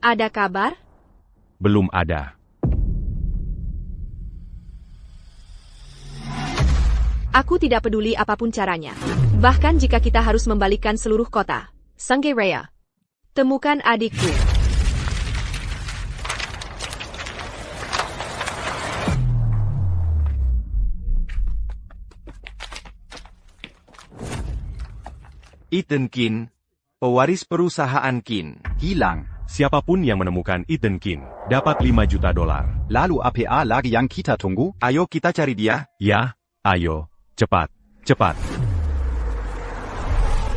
Ada kabar? Belum ada. Aku tidak peduli apapun caranya. Bahkan jika kita harus membalikkan seluruh kota. Sanggereya. Temukan adikku. Ethan Kin, pewaris perusahaan Kin, hilang. Siapapun yang menemukan Ethan Kin dapat $5 juta. Lalu apa lagi yang kita tunggu? Ayo kita cari dia. Ya, ayo, cepat, cepat.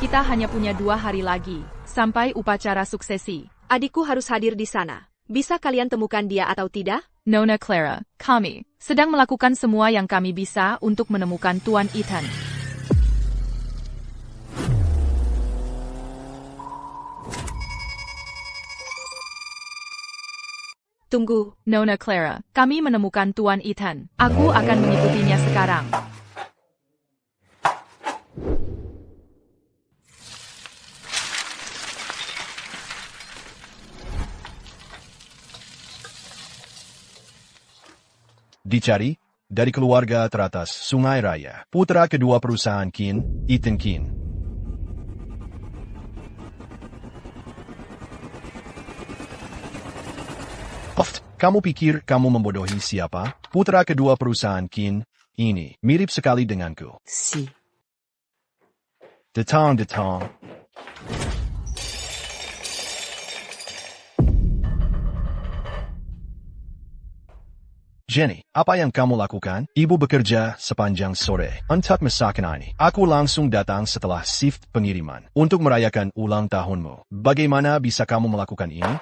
Kita hanya punya 2 hari lagi, sampai upacara suksesi. Adikku harus hadir di sana. Bisa kalian temukan dia atau tidak? Nona Clara, kami sedang melakukan semua yang kami bisa untuk menemukan Tuan Ethan. Tunggu. Nona Clara, kami menemukan Tuan Ethan. Aku akan mengikutinya sekarang. Dicari dari keluarga teratas Sungai Raya, putra kedua perusahaan Kin, Ethan Kin. Kamu pikir kamu membodohi siapa? Putra kedua perusahaan Kin, ini mirip sekali denganku. Si. Datang. Jenny, apa yang kamu lakukan? Ibu bekerja sepanjang sore untuk masakan ini. Aku langsung datang setelah shift pengiriman untuk merayakan ulang tahunmu. Bagaimana bisa kamu melakukan ini?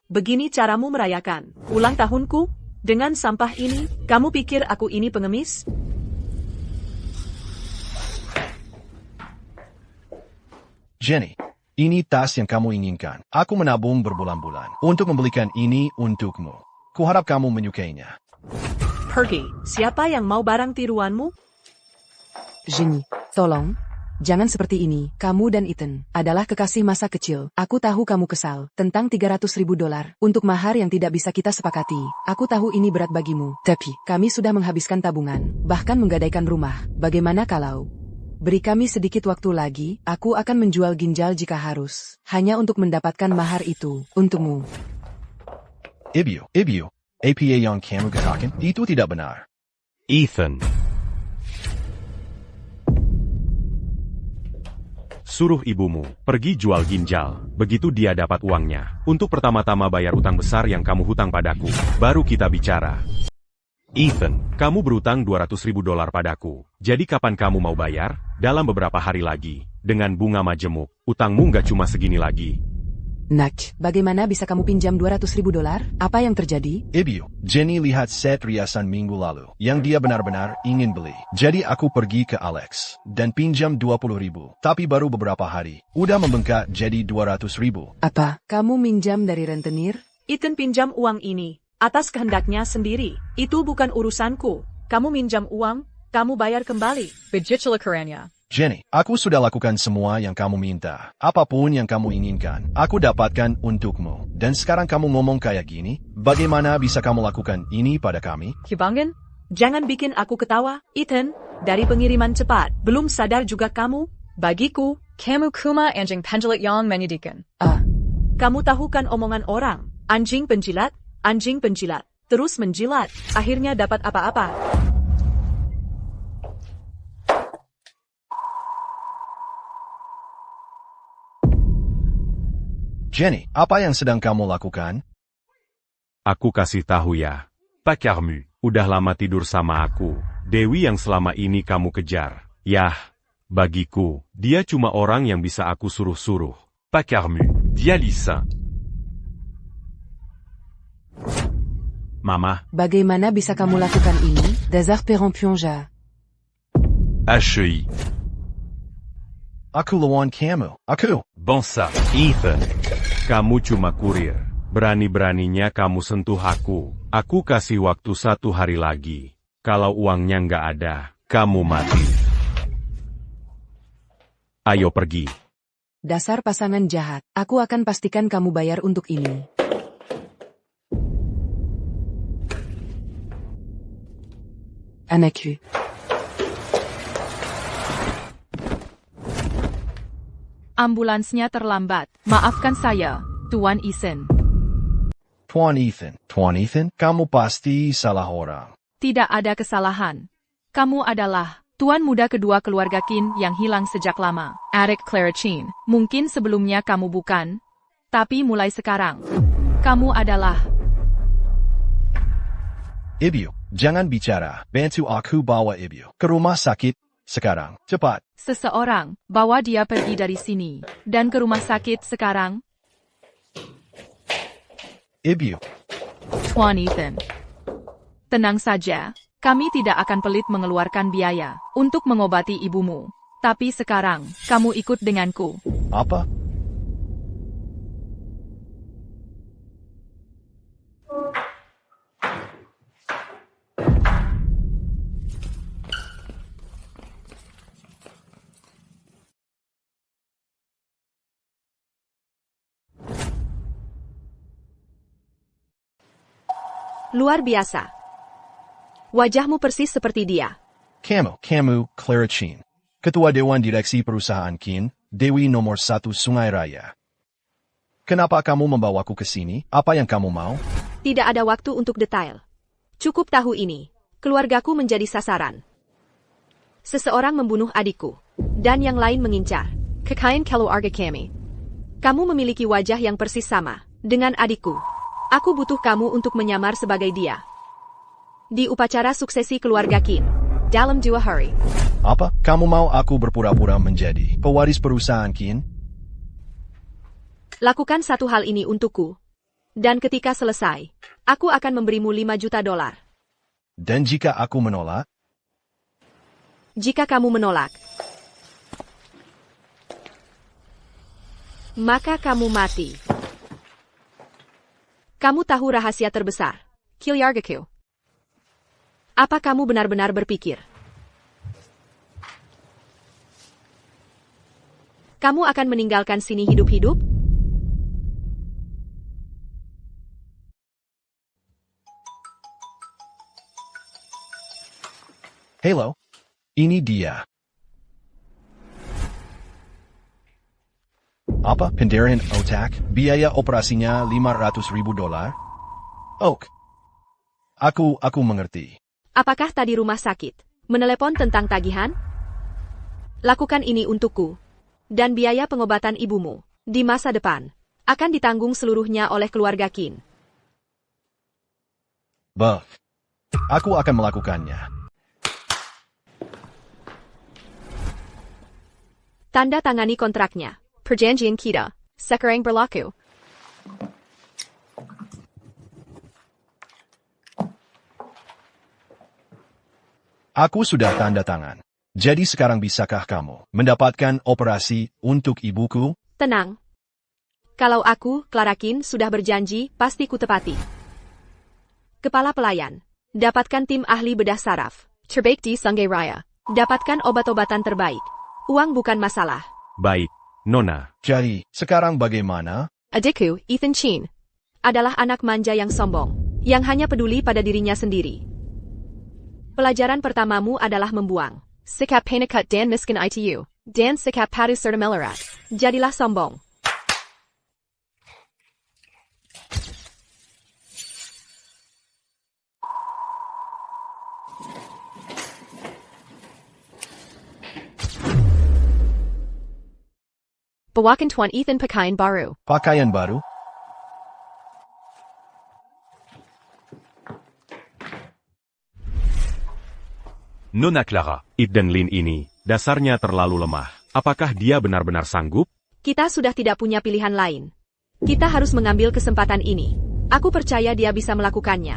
Begini caramu merayakan ulang tahunku? Dengan sampah ini? Kamu pikir aku ini pengemis? Jenny, ini tas yang kamu inginkan. Aku menabung berbulan-bulan untuk membelikan ini untukmu. Kuharap kamu menyukainya. Pergi. Siapa yang mau barang tiruanmu? Jenny, tolong. Jangan seperti ini. Kamu dan Ethan adalah kekasih masa kecil. Aku tahu kamu kesal tentang $300.000 untuk mahar yang tidak bisa kita sepakati. Aku tahu ini berat bagimu. Tapi, kami sudah menghabiskan tabungan, bahkan menggadaikan rumah. Bagaimana kalau beri kami sedikit waktu lagi? Aku akan menjual ginjal jika harus, hanya untuk mendapatkan mahar itu untukmu. Ibu, apa yang kamu katakan? Itu tidak benar. Ethan. Suruh ibumu pergi jual ginjal, begitu dia dapat uangnya. Untuk pertama-tama bayar utang besar yang kamu hutang padaku, baru kita bicara. Ethan, kamu berutang $200.000 padaku. Jadi kapan kamu mau bayar? Dalam beberapa hari lagi. Dengan bunga majemuk, utangmu nggak cuma segini lagi. Nak, bagaimana bisa kamu pinjam $200.000? Apa yang terjadi? Ibu, Jenny lihat set riasan minggu lalu yang dia benar-benar ingin beli. Jadi aku pergi ke Alex dan pinjam $20.000. Tapi baru beberapa hari, udah membengkak jadi $200.000. Apa? Kamu minjam dari rentenir? Ethan pinjam uang ini atas kehendaknya sendiri. Itu bukan urusanku. Kamu minjam uang, kamu bayar kembali. Bejicilakarannya. Jenny, aku sudah lakukan semua yang kamu minta. Apapun yang kamu inginkan, aku dapatkan untukmu. Dan sekarang kamu ngomong kayak gini? Bagaimana bisa kamu lakukan ini pada kami? Hibangan? Jangan bikin aku ketawa. Ethan, dari pengiriman cepat. Belum sadar juga kamu? Bagiku, Kamu kuma anjing penjilat yang menyedihkan. kamu tahu kan omongan orang. Anjing penjilat, terus menjilat. Akhirnya dapat apa-apa. Jenny, apa yang sedang kamu lakukan? Aku kasih tahu ya. Pacarmu, udah lama tidur sama aku. Dewi yang selama ini kamu kejar. Yah, bagiku, dia cuma orang yang bisa aku suruh-suruh. Pacarmu, dia Lisa. Mama. Bagaimana bisa kamu lakukan ini? Désespérant. HEI. Aku lawan kamu. Aku. Bangsa, Ethan. Kamu cuma kurir. Berani-beraninya kamu sentuh aku. Aku kasih waktu 1 hari lagi. Kalau uangnya nggak ada, kamu mati. Ayo pergi. Dasar pasangan jahat. Aku akan pastikan kamu bayar untuk ini. Anakku. Ambulansnya terlambat. Maafkan saya, Tuan Ethan. Tuan Ethan, kamu pasti salah orang. Tidak ada kesalahan. Kamu adalah tuan muda kedua keluarga Qin yang hilang sejak lama. Adik Clara Qin. Mungkin sebelumnya kamu bukan, tapi mulai sekarang, kamu adalah... Ibu, jangan bicara. Bantu aku bawa Ibu ke rumah sakit sekarang. Cepat. Seseorang, bawa dia pergi dari sini, dan ke rumah sakit sekarang. Ibu, Tuan Ethan. Tenang saja, kami tidak akan pelit mengeluarkan biaya untuk mengobati ibumu. Tapi sekarang, kamu ikut denganku. apa? Luar biasa. Wajahmu persis seperti dia. Kamu, Clara Qin. Ketua Dewan Direksi Perusahaan Qin, Dewi nomor 1 Sungai Raya. Kenapa kamu membawaku ke sini? Apa yang kamu mau? Tidak ada waktu untuk detail. Cukup tahu ini. Keluargaku menjadi sasaran. Seseorang membunuh adikku. Dan yang lain mengincar. Kekayaan keluarga kami. Kamu memiliki wajah yang persis sama dengan adikku. Aku butuh kamu untuk menyamar sebagai dia. Di upacara suksesi keluarga Qin. Dalam 2 hari. Apa? Kamu mau aku berpura-pura menjadi pewaris perusahaan Qin? Lakukan satu hal ini untukku. Dan ketika selesai, aku akan memberimu 5 juta dolar. Dan jika aku menolak? Jika kamu menolak, maka kamu mati. Kamu tahu rahasia terbesar, keluargaku. Apa kamu benar-benar berpikir kamu akan meninggalkan sini hidup-hidup? Halo, ini dia. Apa? Pendarahan otak? Biaya operasinya 500.000 dolar? Oke. Aku mengerti. Apakah tadi rumah sakit menelepon tentang tagihan? Lakukan ini untukku. Dan biaya pengobatan ibumu di masa depan akan ditanggung seluruhnya oleh keluarga Qin. Bah, aku akan melakukannya. Tanda tangani kontraknya. Perjanjian kita sekarang berlaku. Aku sudah tanda tangan. Jadi sekarang bisakah kamu mendapatkan operasi untuk ibuku? Tenang. Kalau aku, Clara Qin, sudah berjanji, pasti kutepati. Kepala pelayan. Dapatkan tim ahli bedah saraf. Terbaik di Sungai Raya. Dapatkan obat-obatan terbaik. Uang bukan masalah. Baik, Nona. Jadi, sekarang bagaimana? Adikku, Ethan Qin, adalah anak manja yang sombong, yang hanya peduli pada dirinya sendiri. Pelajaran pertamamu adalah membuang sikap penakut dan miskin itu, dan sikap padu serta melarat. Jadilah sombong. Bawakan Tuan Ethan pakaian baru. Pakaian baru? Nona Clara, It dan Lin ini, dasarnya terlalu lemah. Apakah dia benar-benar sanggup? Kita sudah tidak punya pilihan lain. Kita harus mengambil kesempatan ini. Aku percaya dia bisa melakukannya.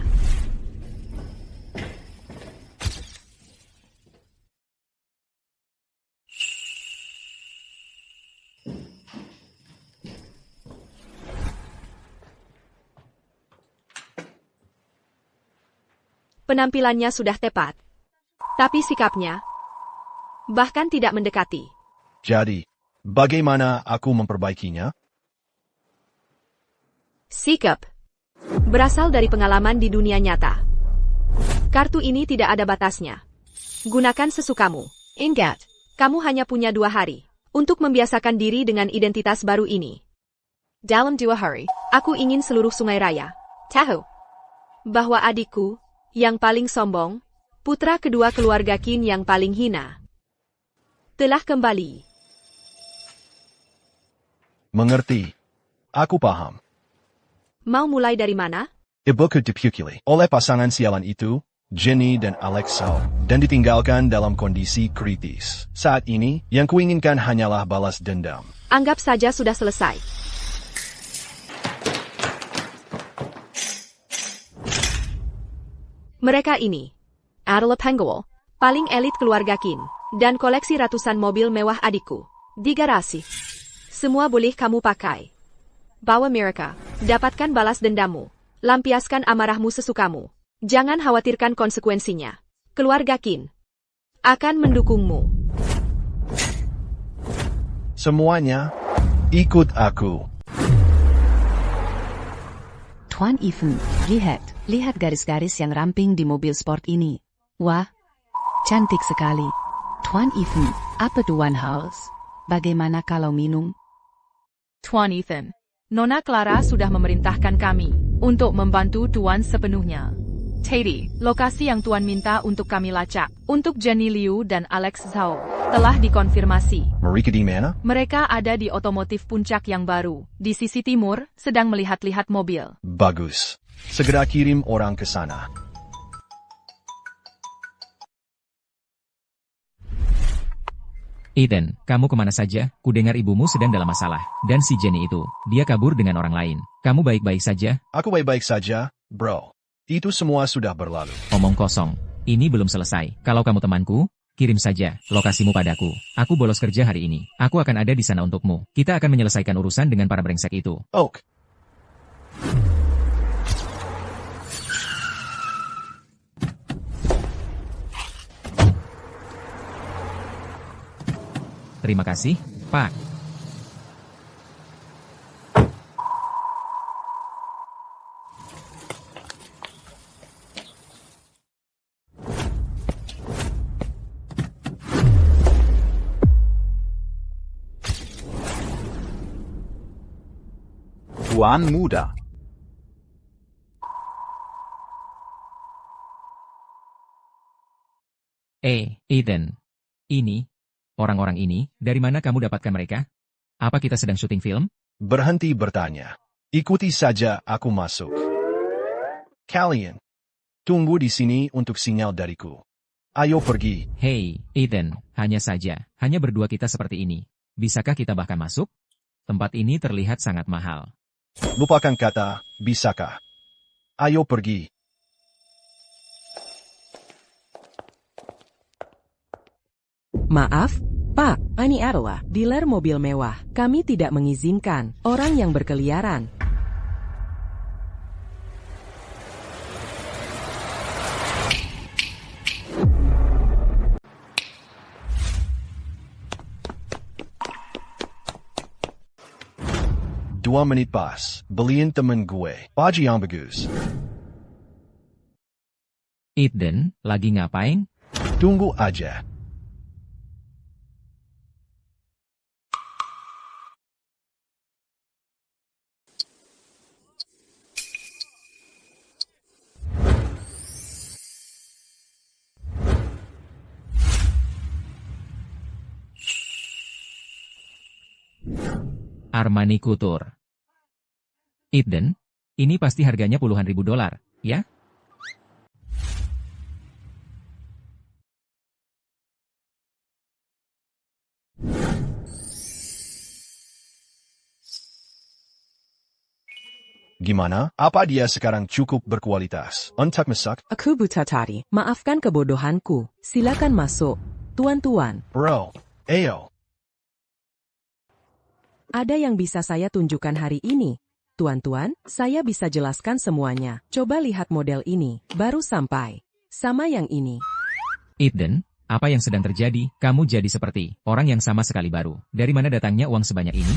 Penampilannya sudah tepat. Tapi sikapnya bahkan tidak mendekati. Jadi, Bagaimana aku memperbaikinya? Sikap. Berasal dari pengalaman di dunia nyata. Kartu ini tidak ada batasnya. Gunakan sesukamu. Ingat, kamu hanya punya 2 hari untuk membiasakan diri dengan identitas baru ini. Dalam 2 hari, aku ingin seluruh Sungai Raya tahu bahwa adikku, yang paling sombong, putra kedua keluarga Qin yang paling hina, telah kembali. Mengerti. Aku paham. Mau mulai dari mana? Ibuku dipukuli oleh pasangan sialan itu, Jenny dan Alex Zhao, dan ditinggalkan dalam kondisi kritis. Saat ini, yang kuinginkan hanyalah balas dendam. Anggap saja sudah selesai. Mereka ini adalah penggawa paling elit keluarga Qin dan koleksi ratusan mobil mewah adikku di garasi. Semua boleh kamu pakai. Bawa mereka, dapatkan balas dendammu, lampiaskan amarahmu sesukamu. Jangan khawatirkan konsekuensinya. Keluarga Qin akan mendukungmu. Semuanya, ikut aku. Tuan Ethan, lihat garis-garis yang ramping di mobil sport ini. Wah, cantik sekali. Tuan Ethan, apa Tuan haus? Bagaimana kalau minum? Tuan Ethan, Nona Clara sudah memerintahkan kami untuk membantu Tuan sepenuhnya. Teddy, lokasi yang Tuan minta untuk kami lacak, untuk Jenny Liu dan Alex Zhao, telah dikonfirmasi. Mereka di mana? Mereka ada di otomotif puncak yang baru, di sisi timur, sedang melihat-lihat mobil. Bagus. Segera kirim orang ke sana. Ethan, kamu kemana saja? Kudengar ibumu sedang dalam masalah. Dan si Jenny itu, dia kabur dengan orang lain. Kamu baik-baik saja? Aku baik-baik saja, bro. Itu semua sudah berlalu. Omong kosong. Ini belum selesai. Kalau kamu temanku, kirim saja lokasimu padaku. Aku bolos kerja hari ini. Aku akan ada di sana untukmu. Kita akan menyelesaikan urusan dengan para brengsek itu. Oak. Terima kasih, Pak. Tuan muda. Ethan. Ini, orang-orang ini, dari mana kamu dapatkan mereka? Apa kita sedang syuting film? Berhenti bertanya. Ikuti saja aku masuk. Kalian, tunggu di sini untuk sinyal dariku. Ayo pergi. Hei, Ethan, hanya berdua kita seperti ini. Bisakah kita bahkan masuk? Tempat ini terlihat sangat mahal. Lupakan kata, bisakah? Ayo pergi. Maaf, Pak, ini adalah dealer mobil mewah. Kami tidak mengizinkan orang yang berkeliaran. Dua menit pas, beliin temen gue. Baju yang bagus. Ethan, lagi ngapain? Tunggu aja. Armani Couture. Ethan, ini pasti harganya puluhan ribu dolar, ya? Gimana? Apa dia sekarang cukup berkualitas? Untuk masak? Aku buta tadi. Maafkan kebodohanku. Silakan masuk. Tuan-tuan, Bro, ayo. ada yang bisa saya tunjukkan hari ini. Tuan-tuan, saya bisa jelaskan semuanya. Coba lihat model ini. Baru sampai. Sama yang ini. Ethan, Apa yang sedang terjadi? Kamu jadi seperti orang yang sama sekali baru. Dari mana datangnya uang sebanyak ini?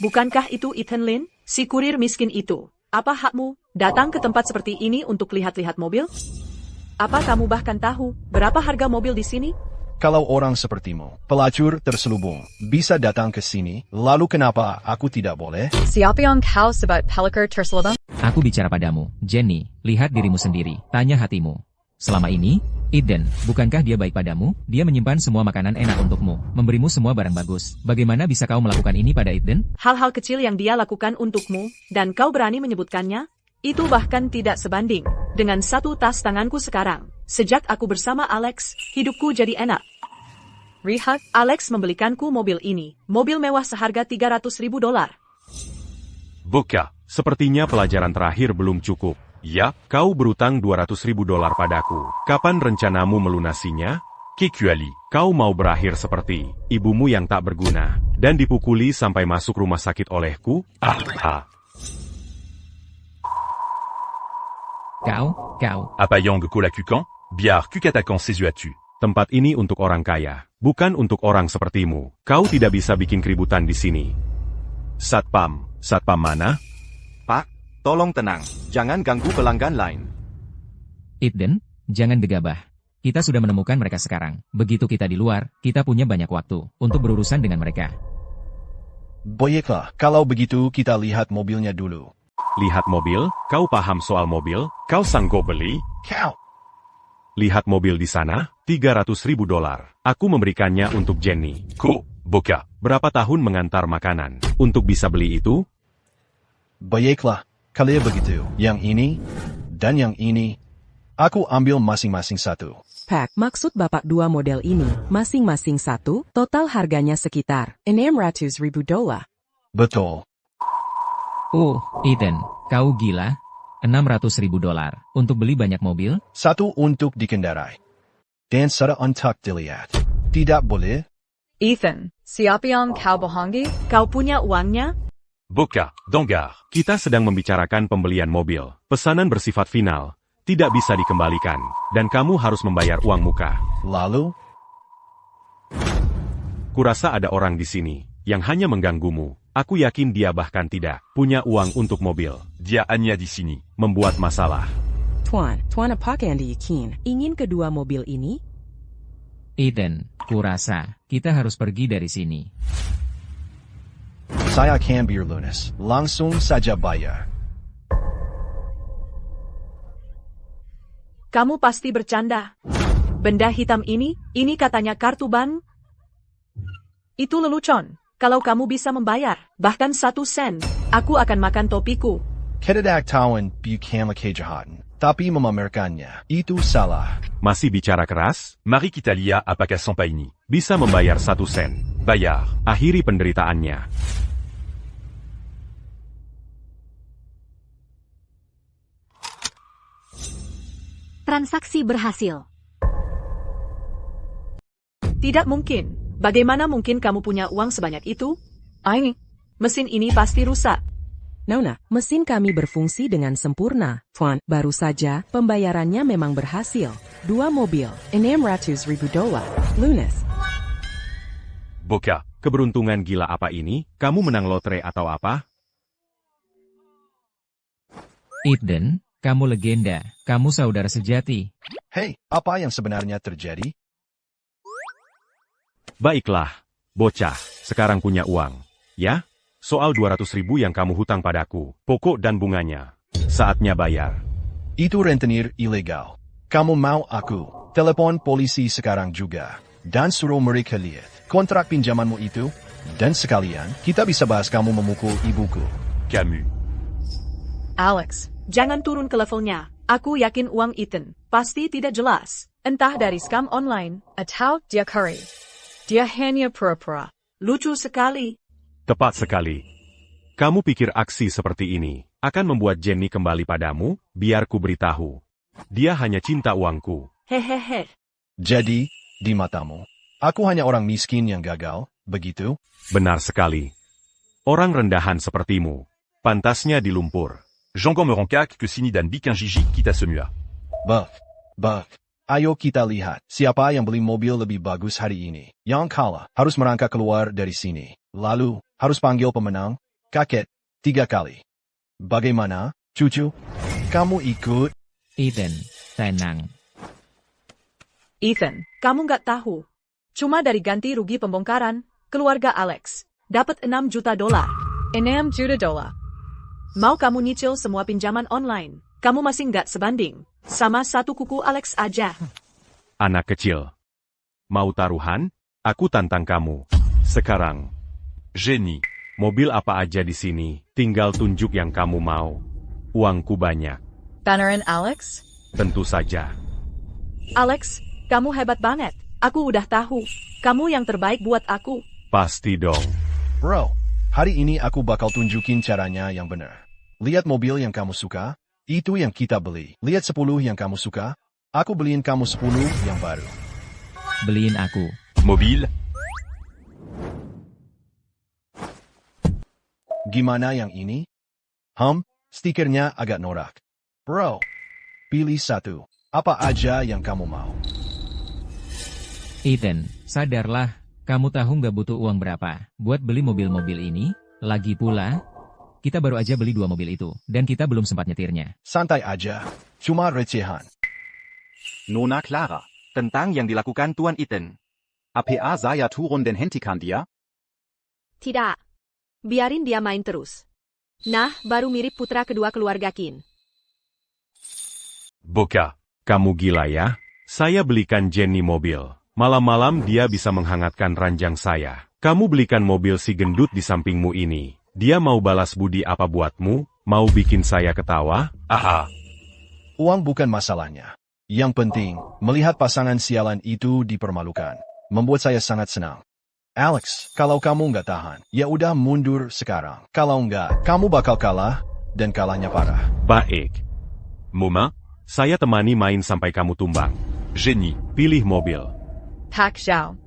Bukankah itu Ethan Lin, si kurir miskin itu? Apa hakmu datang ke tempat seperti ini untuk lihat-lihat mobil? Apa kamu bahkan tahu berapa harga mobil di sini? Kalau orang sepertimu, pelacur terselubung, bisa datang ke sini, lalu kenapa aku tidak boleh? Siapa yang kau sebut pelacur terselubung? Aku bicara padamu, Jenny, lihat dirimu sendiri, tanya hatimu. Selama ini, Eden, bukankah dia baik padamu? Dia menyimpan semua makanan enak untukmu, memberimu semua barang bagus. Bagaimana bisa kau melakukan ini pada Eden? Hal-hal kecil yang dia lakukan untukmu, dan kau berani menyebutkannya? Itu bahkan tidak sebanding dengan satu tas tanganku sekarang. Sejak aku bersama Alex, hidupku jadi enak. Lihat, Alex membelikanku mobil ini, mobil mewah seharga $300.000. Boka, sepertinya pelajaran terakhir belum cukup. Ya, kau berutang $200.000 padaku. Kapan rencanamu melunasinya? Kecuali, kau mau berakhir seperti ibumu yang tak berguna, dan dipukuli sampai masuk rumah sakit olehku? Kau. Apayang Kolakukan, biar Kukatakan Sesuatu. Tempat ini untuk orang kaya, bukan untuk orang sepertimu. Kau tidak bisa bikin keributan di sini. Satpam mana? Pak, tolong tenang. Jangan ganggu pelanggan lain. Eden, jangan gegabah. Kita sudah menemukan mereka sekarang. Begitu kita di luar, kita punya banyak waktu untuk berurusan dengan mereka. Baiklah, kalau begitu kita lihat mobilnya dulu. Lihat mobil? Kau paham soal mobil? Kau sanggup beli? Kau! Lihat mobil di sana? $300.000. Aku memberikannya untuk Jenny. Boka. Berapa tahun mengantar makanan untuk bisa beli itu? Baiklah, kalau begitu, yang ini, dan yang ini, aku ambil masing-masing satu. Pak, maksud Bapak dua model ini, masing-masing satu, total harganya sekitar $600.000. Betul. Eden, kau gila? $600.000 untuk beli banyak mobil? Satu untuk dikendarai. Dan satu untuk dilihat. Tidak boleh? Ethan, siapa yang kau bohongi? Kau punya uangnya? Boka, Dongar. Kita sedang membicarakan pembelian mobil. Pesanan bersifat final, tidak bisa dikembalikan, dan kamu harus membayar uang muka. Lalu? Kurasa ada orang di sini yang hanya mengganggumu. Aku yakin dia bahkan tidak punya uang untuk mobil. Dia hanya di sini. Membuat masalah. Tuan apakah yang yakin? Ingin kedua mobil ini? Eden, kurasa kita harus pergi dari sini. Saya akan biar lunas. Langsung saja bayar. Kamu pasti bercanda. Benda hitam ini katanya kartu bank? Itu lelucon. Kalau kamu bisa membayar, bahkan 1 sen, aku akan makan topiku. Ketidaktahuan bukan kejahatan, tapi memamerkannya. Itu salah. Masih bicara keras? Mari kita lihat apakah sampai ini. Bisa membayar 1 sen. Bayar. Akhiri penderitaannya. Transaksi berhasil. Tidak mungkin. Bagaimana mungkin kamu punya uang sebanyak itu? Mesin ini pasti rusak. Nona, mesin kami berfungsi dengan sempurna. Tuan, baru saja pembayarannya memang berhasil. 2 mobil, $600.000. Lunas. Boka, keberuntungan gila apa ini? Kamu menang lotre atau apa? Eden, kamu legenda. Kamu saudara sejati. Hei, apa yang sebenarnya terjadi? Baiklah, bocah, sekarang punya uang. Ya? Soal 200.000 yang kamu hutang padaku, pokok dan bunganya. Saatnya bayar. Itu rentenir ilegal. Kamu mau aku telepon polisi sekarang juga. Dan suruh mereka lihat kontrak pinjamanmu itu. Dan sekalian, kita bisa bahas kamu memukul ibuku. Camus. Alex, jangan turun ke levelnya. Aku yakin uang Ethan pasti tidak jelas. Entah dari scam online, atau dia curry. Dia hanya pura-pura. Lucu sekali. Tepat sekali. Kamu pikir aksi seperti ini akan membuat Jenny kembali padamu? Biar ku beritahu. Dia hanya cinta uangku. Hehehe. Jadi, di matamu, aku hanya orang miskin yang gagal, begitu? Benar sekali. Orang rendahan sepertimu Pantasnya di lumpur. Jangan me rend cac que Sini dan bikin Gigi kita semua. Bah. Ayo kita lihat siapa yang beli mobil lebih bagus hari ini. Yang kalah harus merangkak keluar dari sini. Lalu, harus panggil pemenang, kakek, 3 kali. Bagaimana, cucu? Kamu ikut? Ethan, tenang. Ethan, kamu nggak tahu. Cuma dari ganti rugi pembongkaran, keluarga Alex dapat $6 juta. $6 juta. Mau kamu nyicil semua pinjaman online, kamu masih nggak sebanding sama satu kuku Alex aja. Anak kecil. Mau taruhan? Aku tantang kamu. Sekarang. Jenny. Mobil apa aja di sini, tinggal tunjuk yang kamu mau. Uangku banyak. Beneran Alex? Tentu saja. Alex, kamu hebat banget. Aku udah tahu. Kamu yang terbaik buat aku. Pasti dong. Bro, hari ini aku bakal tunjukin caranya yang benar. Lihat mobil yang kamu suka, itu yang kita beli. Lihat 10 yang kamu suka, aku beliin kamu 10 yang baru. Beliin aku. Mobil. Gimana yang ini? Stikernya agak norak. Bro, pilih satu. Apa aja yang kamu mau? Ethan, sadarlah, kamu tahu nggak butuh uang berapa buat beli mobil-mobil ini? Lagi pula, kita baru aja beli 2 mobil itu, dan kita belum sempat nyetirnya. Santai aja, cuma recehan. Nona Clara. Tentang yang dilakukan Tuan Ethan. APA saya turun dan hentikan dia? Tidak. Biarin dia main terus. Nah, baru mirip putra kedua keluarga Kin. Boka. Kamu gila ya? Saya belikan Jenny mobil. Malam-malam dia bisa menghangatkan ranjang saya. Kamu belikan mobil si gendut di sampingmu ini. Dia mau balas budi apa buatmu? Mau bikin saya ketawa? Aha. Uang bukan masalahnya. Yang penting, melihat pasangan sialan itu dipermalukan. Membuat saya sangat senang. Alex, kalau kamu nggak tahan, ya udah mundur sekarang. Kalau nggak, kamu bakal kalah, dan kalahnya parah. Baik. Muma, saya temani main sampai kamu tumbang. Jenny. Pilih mobil. Pak Xiao.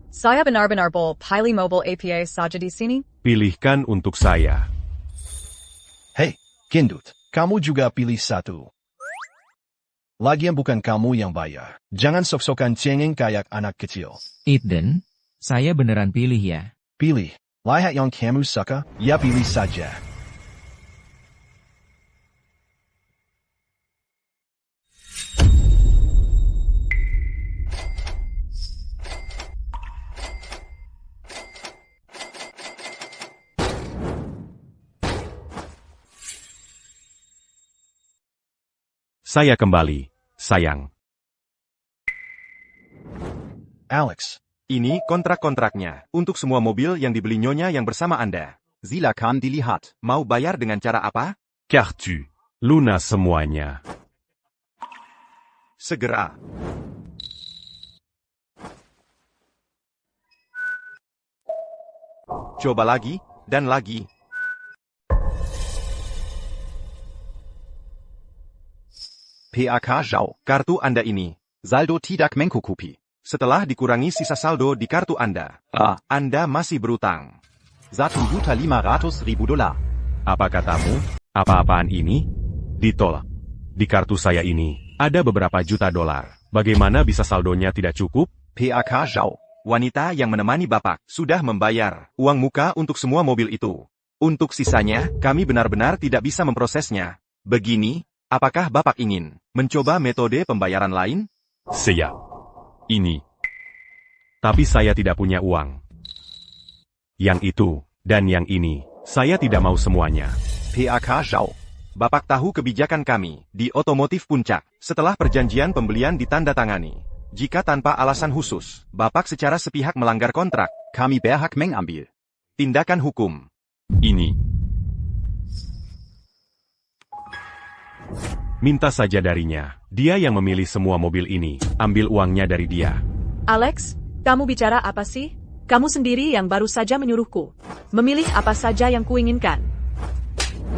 Saya benar-benar bol pilih mobil APA saja di sini? Pilihkan untuk saya. Hei, gendut, kamu juga pilih satu. Lagian bukan kamu yang bayar. Jangan sok-sokan cengeng kayak anak kecil. Ethan, saya beneran pilih ya. Pilih. Lihat yang kamu suka, ya pilih saja. Saya kembali, sayang. Alex. Ini kontrak-kontraknya untuk semua mobil yang dibeli Nyonya yang bersama Anda. Silakan dilihat. Mau bayar dengan cara apa? Kartu. Lunas semuanya. Segera. Coba lagi, dan lagi. PAK Zhao. Kartu Anda ini. Saldo tidak mencukupi. Setelah dikurangi sisa saldo di kartu Anda, Anda masih berutang. $1.500.000. Apa katamu? Apa-apaan ini? Ditolak. Di kartu saya ini, ada beberapa juta dolar. Bagaimana bisa saldonya tidak cukup? PAK Zhao. Wanita yang menemani Bapak sudah membayar uang muka untuk semua mobil itu. Untuk sisanya, kami benar-benar tidak bisa memprosesnya. Begini, apakah Bapak ingin mencoba metode pembayaran lain? Siap. Ini. Tapi saya tidak punya uang. Yang itu, dan yang ini, saya tidak mau semuanya. PAK Zhao. Bapak tahu kebijakan kami di Otomotif Puncak setelah perjanjian pembelian ditandatangani. Jika tanpa alasan khusus, Bapak secara sepihak melanggar kontrak, kami berhak mengambil tindakan hukum. Ini. Minta saja darinya. Dia yang memilih semua mobil ini. Ambil uangnya dari dia. Alex, kamu bicara apa sih? Kamu sendiri yang baru saja menyuruhku memilih apa saja yang kuinginkan.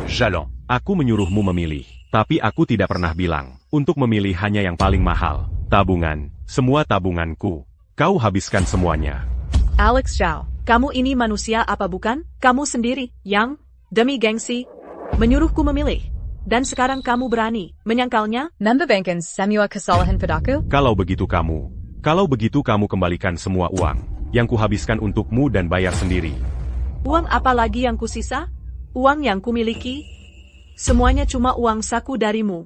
Jalan. Aku menyuruhmu memilih. Tapi aku tidak pernah bilang untuk memilih hanya yang paling mahal. Tabungan. Semua tabunganku. Kau habiskan semuanya. Alex Xiao, kamu ini manusia apa bukan? Kamu sendiri yang, demi gengsi, menyuruhku memilih. Dan sekarang kamu berani menyangkalnya? Membebankan semua kesalahan padaku? Kalau begitu kamu kembalikan semua uang yang kuhabiskan untukmu dan bayar sendiri. Uang apa lagi yang kusisa? Uang yang kumiliki? Semuanya cuma uang saku darimu.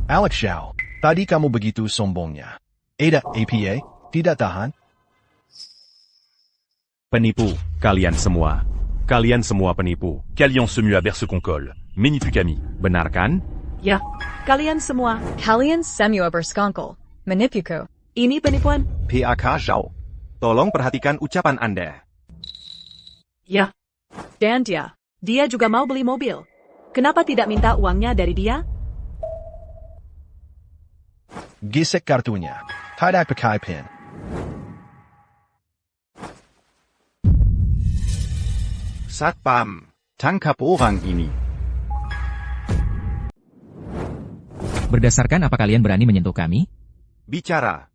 Alex Xiao, tadi kamu begitu sombongnya. Ada APA, tidak tahan? Penipu, kalian semua. Kalian semua penipu. Kalian semua bersekongkol. Menipu kami. Benar kan? Ya, kalian semua. Kalian semua bersekongkol. Menipuku. Ini penipuan? PAK Zhao. Tolong perhatikan ucapan Anda. Ya. Dan dia juga mau beli mobil. Kenapa tidak minta uangnya dari dia? Gesek kartunya. Tidak pakai pin. Satpam, tangkap orang ini. Berdasarkan apa kalian berani menyentuh kami? Bicara.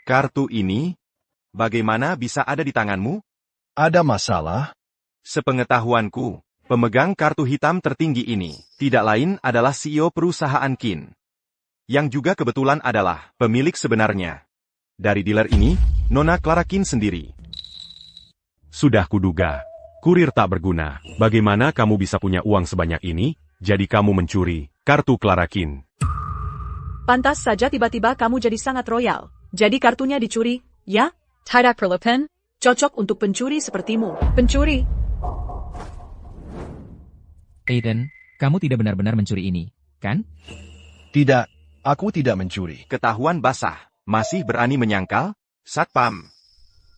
Kartu ini, bagaimana bisa ada di tanganmu? Ada masalah? Sepengetahuanku, pemegang kartu hitam tertinggi ini, tidak lain adalah CEO perusahaan Kin. Yang juga kebetulan adalah pemilik sebenarnya. Dari dealer ini, Nona Clara Kin sendiri. Sudah kuduga. Kurir tak berguna. Bagaimana kamu bisa punya uang sebanyak ini? Jadi kamu mencuri kartu Clara Kin. Pantas saja tiba-tiba kamu jadi sangat royal. Jadi kartunya dicuri, ya? Tidak perlu pen? Cocok untuk pencuri sepertimu. Pencuri. Aiden, kamu tidak benar-benar mencuri ini, kan? Tidak, aku tidak mencuri. Ketahuan basah. Masih berani menyangkal? Satpam.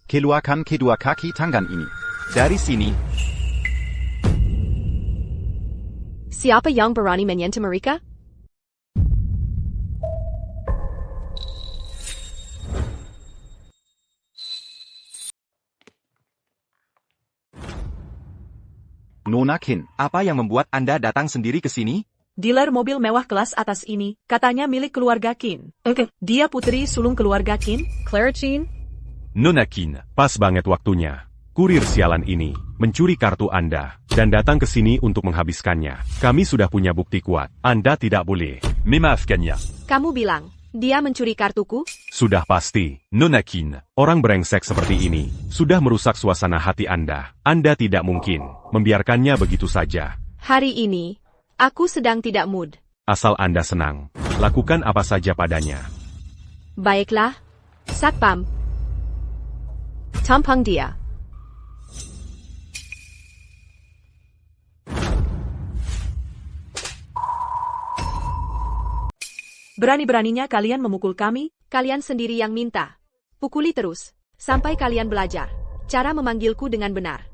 Keluarkan kedua kaki tangan ini. Dari sini. Siapa yang berani menyentuh mereka? Nona Kin, apa yang membuat Anda datang sendiri ke sini? Dealer mobil mewah kelas atas ini, katanya milik keluarga Kin. Dia putri sulung keluarga Kin? Clara Chin? Nona Kin, pas banget waktunya. Kurir sialan ini mencuri kartu Anda dan datang ke sini untuk menghabiskannya. Kami sudah punya bukti kuat. Anda tidak boleh. Memaafkannya. Kamu bilang, dia mencuri kartuku? Sudah pasti. Nona Kin, orang brengsek seperti ini sudah merusak suasana hati Anda. Anda tidak mungkin membiarkannya begitu saja. Hari ini, aku sedang tidak mood. Asal Anda senang, lakukan apa saja padanya. Baiklah. Satpam. Tampang dia. Berani-beraninya kalian memukul kami? Kalian sendiri yang minta. Pukuli terus, sampai kalian belajar cara memanggilku dengan benar.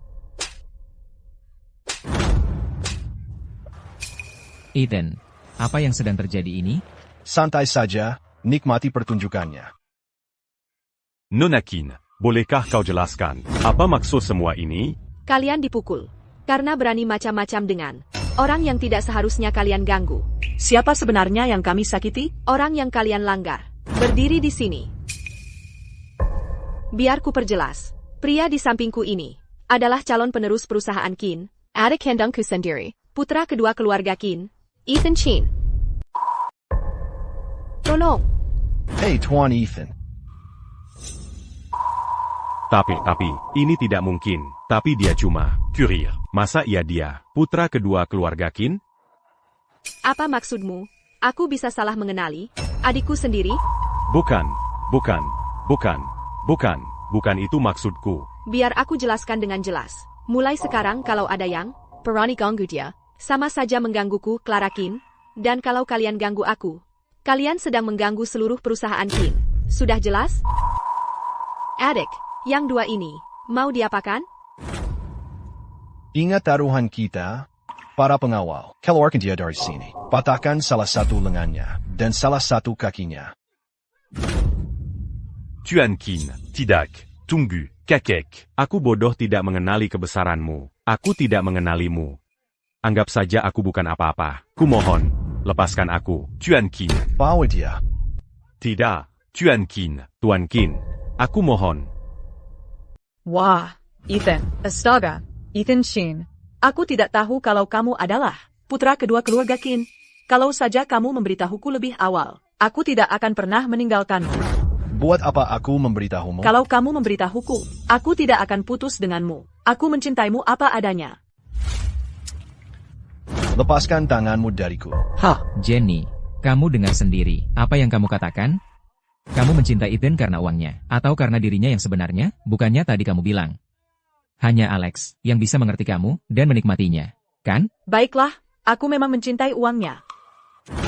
Aiden, apa yang sedang terjadi ini? Santai saja, nikmati pertunjukannya. Nona Kin, bolehkah kau jelaskan apa maksud semua ini? Kalian dipukul karena berani macam-macam dengan orang yang tidak seharusnya kalian ganggu. Siapa sebenarnya yang kami sakiti? Orang yang kalian langgar. Berdiri di sini. Biar ku perjelas. Pria di sampingku ini adalah calon penerus perusahaan Kin, adik kandungku sendiri, putra kedua keluarga Kin, Ethan Chin. Tolong. Hey Tuan Ethan. Tapi, ini tidak mungkin. Tapi dia cuma kurir. Masa dia, putra kedua keluarga Kin? Apa maksudmu? Aku bisa salah mengenali adikku sendiri? Bukan itu maksudku. Biar aku jelaskan dengan jelas. Mulai sekarang kalau ada yang berani ganggu dia, sama saja menggangguku, Clara Kin. Dan kalau kalian ganggu aku, kalian sedang mengganggu seluruh perusahaan Kin. Sudah jelas? Adik, yang dua ini, mau diapakan? Ingat taruhan kita? Para pengawal, keluarkan dia dari sini. Patahkan salah satu lengannya, dan salah satu kakinya. Tuan Kin, tidak. Tunggu, kakek. Aku bodoh tidak mengenali kebesaranmu. Aku tidak mengenalimu. Anggap saja aku bukan apa-apa. Kumohon, lepaskan aku. Tuan Kin. Bawa dia. Tidak. Tuan Kin. Tuan Kin. Aku mohon. Wah, Ethan, astaga, Ethan Chin. Aku tidak tahu kalau kamu adalah putra kedua keluarga Qin. Kalau saja kamu memberitahuku lebih awal, aku tidak akan pernah meninggalkanmu. Buat apa aku memberitahumu? Kalau kamu memberitahuku, aku tidak akan putus denganmu. Aku mencintaimu apa adanya. Lepaskan tanganmu dariku. Hah? Jenny, kamu dengar sendiri apa yang kamu katakan? Kamu mencintai Ethan karena uangnya, atau karena dirinya yang sebenarnya? Bukannya tadi kamu bilang hanya Alex yang bisa mengerti kamu dan menikmatinya, kan? Baiklah, aku memang mencintai uangnya.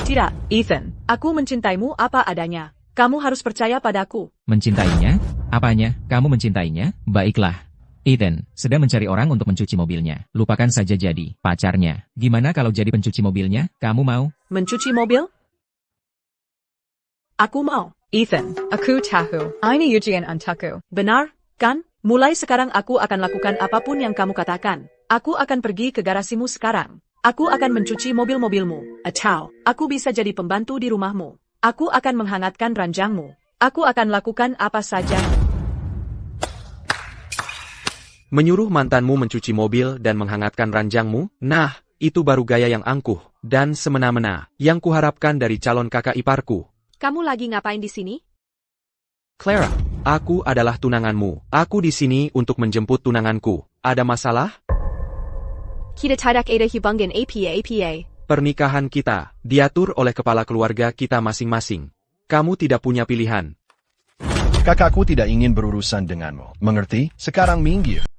Tidak, Ethan, aku mencintaimu apa adanya. Kamu harus percaya padaku. Mencintainya? Apanya? Kamu mencintainya? Baiklah. Ethan sedang mencari orang untuk mencuci mobilnya. Lupakan saja jadi pacarnya. Gimana kalau jadi pencuci mobilnya? Kamu mau? Mencuci mobil? Aku mau. Ethan, aku tahu. Ini ujian untukku. Benar, kan? Mulai sekarang aku akan lakukan apapun yang kamu katakan. Aku akan pergi ke garasimu sekarang. Aku akan mencuci mobil-mobilmu. Atau, aku bisa jadi pembantu di rumahmu. Aku akan menghangatkan ranjangmu. Aku akan lakukan apa saja. Menyuruh mantanmu mencuci mobil dan menghangatkan ranjangmu? Nah, itu baru gaya yang angkuh dan semena-mena yang kuharapkan dari calon kakak iparku. Kamu lagi ngapain di sini? Clara, aku adalah tunanganmu. Aku di sini untuk menjemput tunanganku. Ada masalah? Kita tidak ada hubungan apa-apa. Pernikahan kita diatur oleh kepala keluarga kita masing-masing. Kamu tidak punya pilihan. Kakakku tidak ingin berurusan denganmu. Mengerti? Sekarang minggir.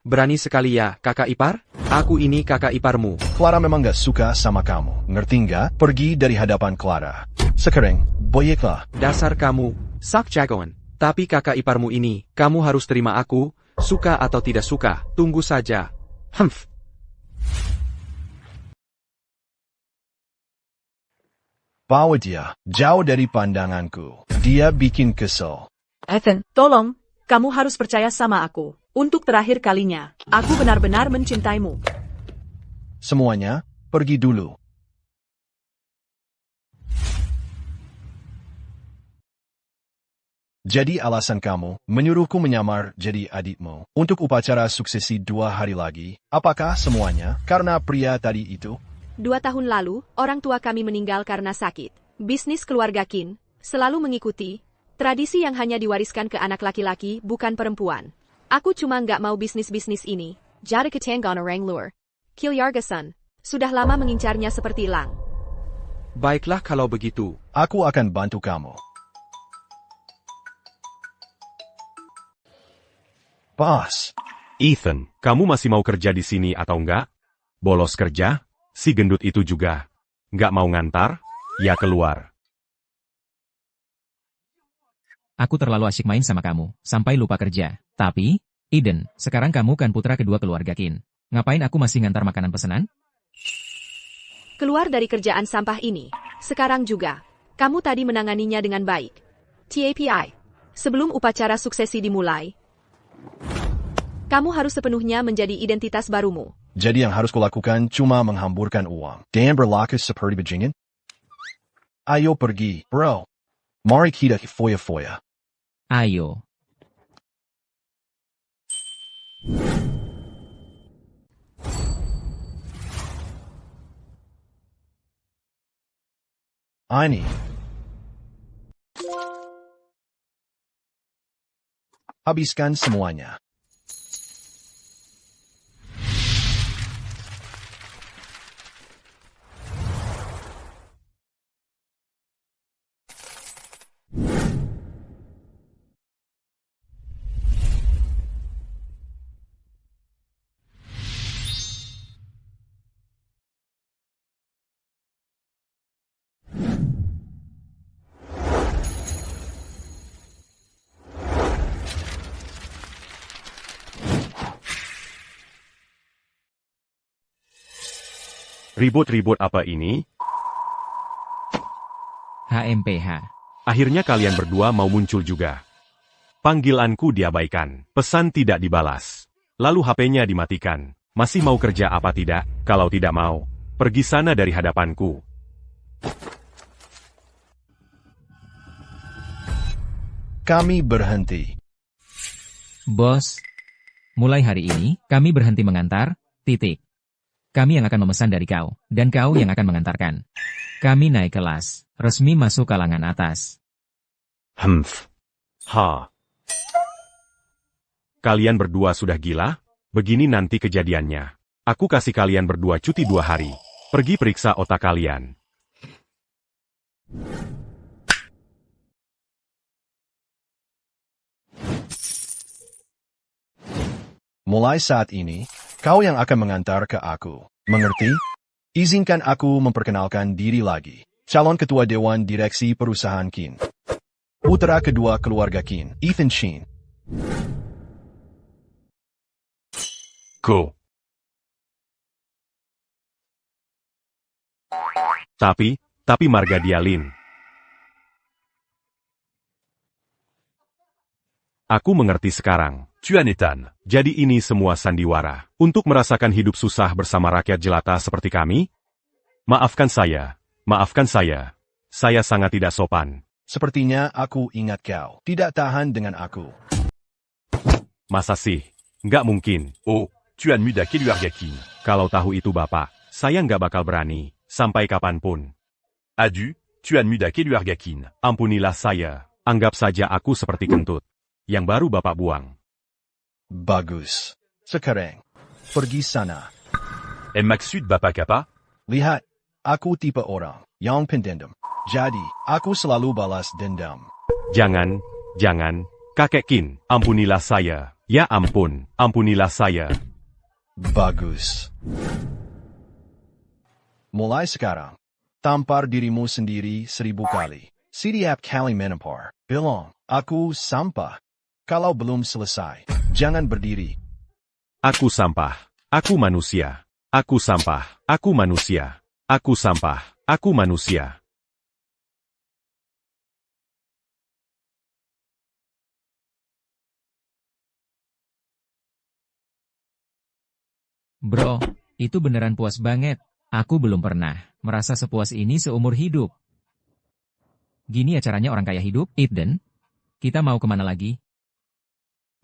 Berani sekali ya, kakak ipar? Aku ini kakak iparmu. Clara memang gak suka sama kamu. Ngerti nggak? Pergi dari hadapan Clara. Sekarang, boyeklah. Dasar kamu, sak jagoan. Tapi kakak iparmu ini, kamu harus terima aku, suka atau tidak suka, tunggu saja. Humph. Bawa dia, jauh dari pandanganku. Dia bikin kesel. Ethan, tolong, kamu harus percaya sama aku. Untuk terakhir kalinya, aku benar-benar mencintaimu. Semuanya, pergi dulu. Jadi alasan kamu menyuruhku menyamar jadi adikmu untuk upacara suksesi 2 hari lagi. Apakah semuanya karena pria tadi itu? 2 tahun lalu, orang tua kami meninggal karena sakit. Bisnis keluarga Qin selalu mengikuti tradisi yang hanya diwariskan ke anak laki-laki, bukan perempuan. Aku cuma nggak mau bisnis-bisnis ini. Jadi ketenggan orang luar. Kilyargasan sudah lama mengincarnya seperti elang. Baiklah kalau begitu. Aku akan bantu kamu. Bos. Ethan, kamu masih mau kerja di sini atau enggak? Bolos kerja? Si gendut itu juga. Nggak mau ngantar? Ya keluar. Aku terlalu asyik main sama kamu, sampai lupa kerja. Tapi, Eden, sekarang kamu kan putra kedua keluarga Qin. Ngapain aku masih ngantar makanan pesanan? Keluar dari kerjaan sampah ini. Sekarang juga. Kamu tadi menanganinya dengan baik. TAPI. Sebelum upacara suksesi dimulai, kamu harus sepenuhnya menjadi identitas barumu. Jadi yang harus kulakukan cuma menghamburkan uang. Dan berlaku seperti bajingan? Ayo pergi, bro. Mari kita foya-foya. Ayo. Ini. Habiskan semuanya. Ribut-ribut apa ini? HMPH. Akhirnya kalian berdua mau muncul juga. Panggilanku diabaikan, pesan tidak dibalas. Lalu HP-nya dimatikan. Masih mau kerja apa tidak? Kalau tidak mau, pergi sana dari hadapanku. Kami berhenti. Bos, mulai hari ini, kami berhenti mengantar, titik. Kami yang akan memesan dari kau, dan kau yang akan mengantarkan. Kami naik kelas, resmi masuk kalangan atas. Humph. Ha. Kalian berdua sudah gila? Begini nanti kejadiannya. Aku kasih kalian berdua cuti 2 hari. Pergi periksa otak kalian. Mulai saat ini, kau yang akan mengantar ke aku. Mengerti? Izinkan aku memperkenalkan diri lagi. Calon Ketua Dewan Direksi Perusahaan Kin. Putra kedua keluarga Kin, Ethan Sheen. Ko. Tapi Margadia Lin. Aku mengerti sekarang. Tuan Ethan. Jadi ini semua sandiwara. Untuk merasakan hidup susah bersama rakyat jelata seperti kami? Maafkan saya. Maafkan saya. Saya sangat tidak sopan. Sepertinya aku ingat kau. Tidak tahan dengan aku. Masa sih? Nggak mungkin. Oh, Tuan Muda Keluarga Kin. Kalau tahu itu Bapak, saya nggak bakal berani. Sampai kapanpun. Adieu, Tuan Muda Keluarga Kin. Ampunilah saya. Anggap saja aku seperti kentut. Yang baru Bapak buang. Bagus. Sekarang, pergi sana. Maksud Bapak apa? Lihat, aku tipe orang yang pendendam. Jadi, aku selalu balas dendam. Jangan, Kakek Kin, ampunilah saya. Ya ampun, ampunilah saya. Bagus. Mulai sekarang, tampar dirimu sendiri 1000 kali. Setiap kali menampar, bilang, aku sampah. Kalau belum selesai, jangan berdiri. Aku sampah, aku manusia. Aku sampah, aku manusia. Aku sampah, aku manusia. Bro, itu beneran puas banget. Aku belum pernah merasa sepuas ini seumur hidup. Gini acaranya orang kaya hidup, Ethan? Kita mau kemana lagi?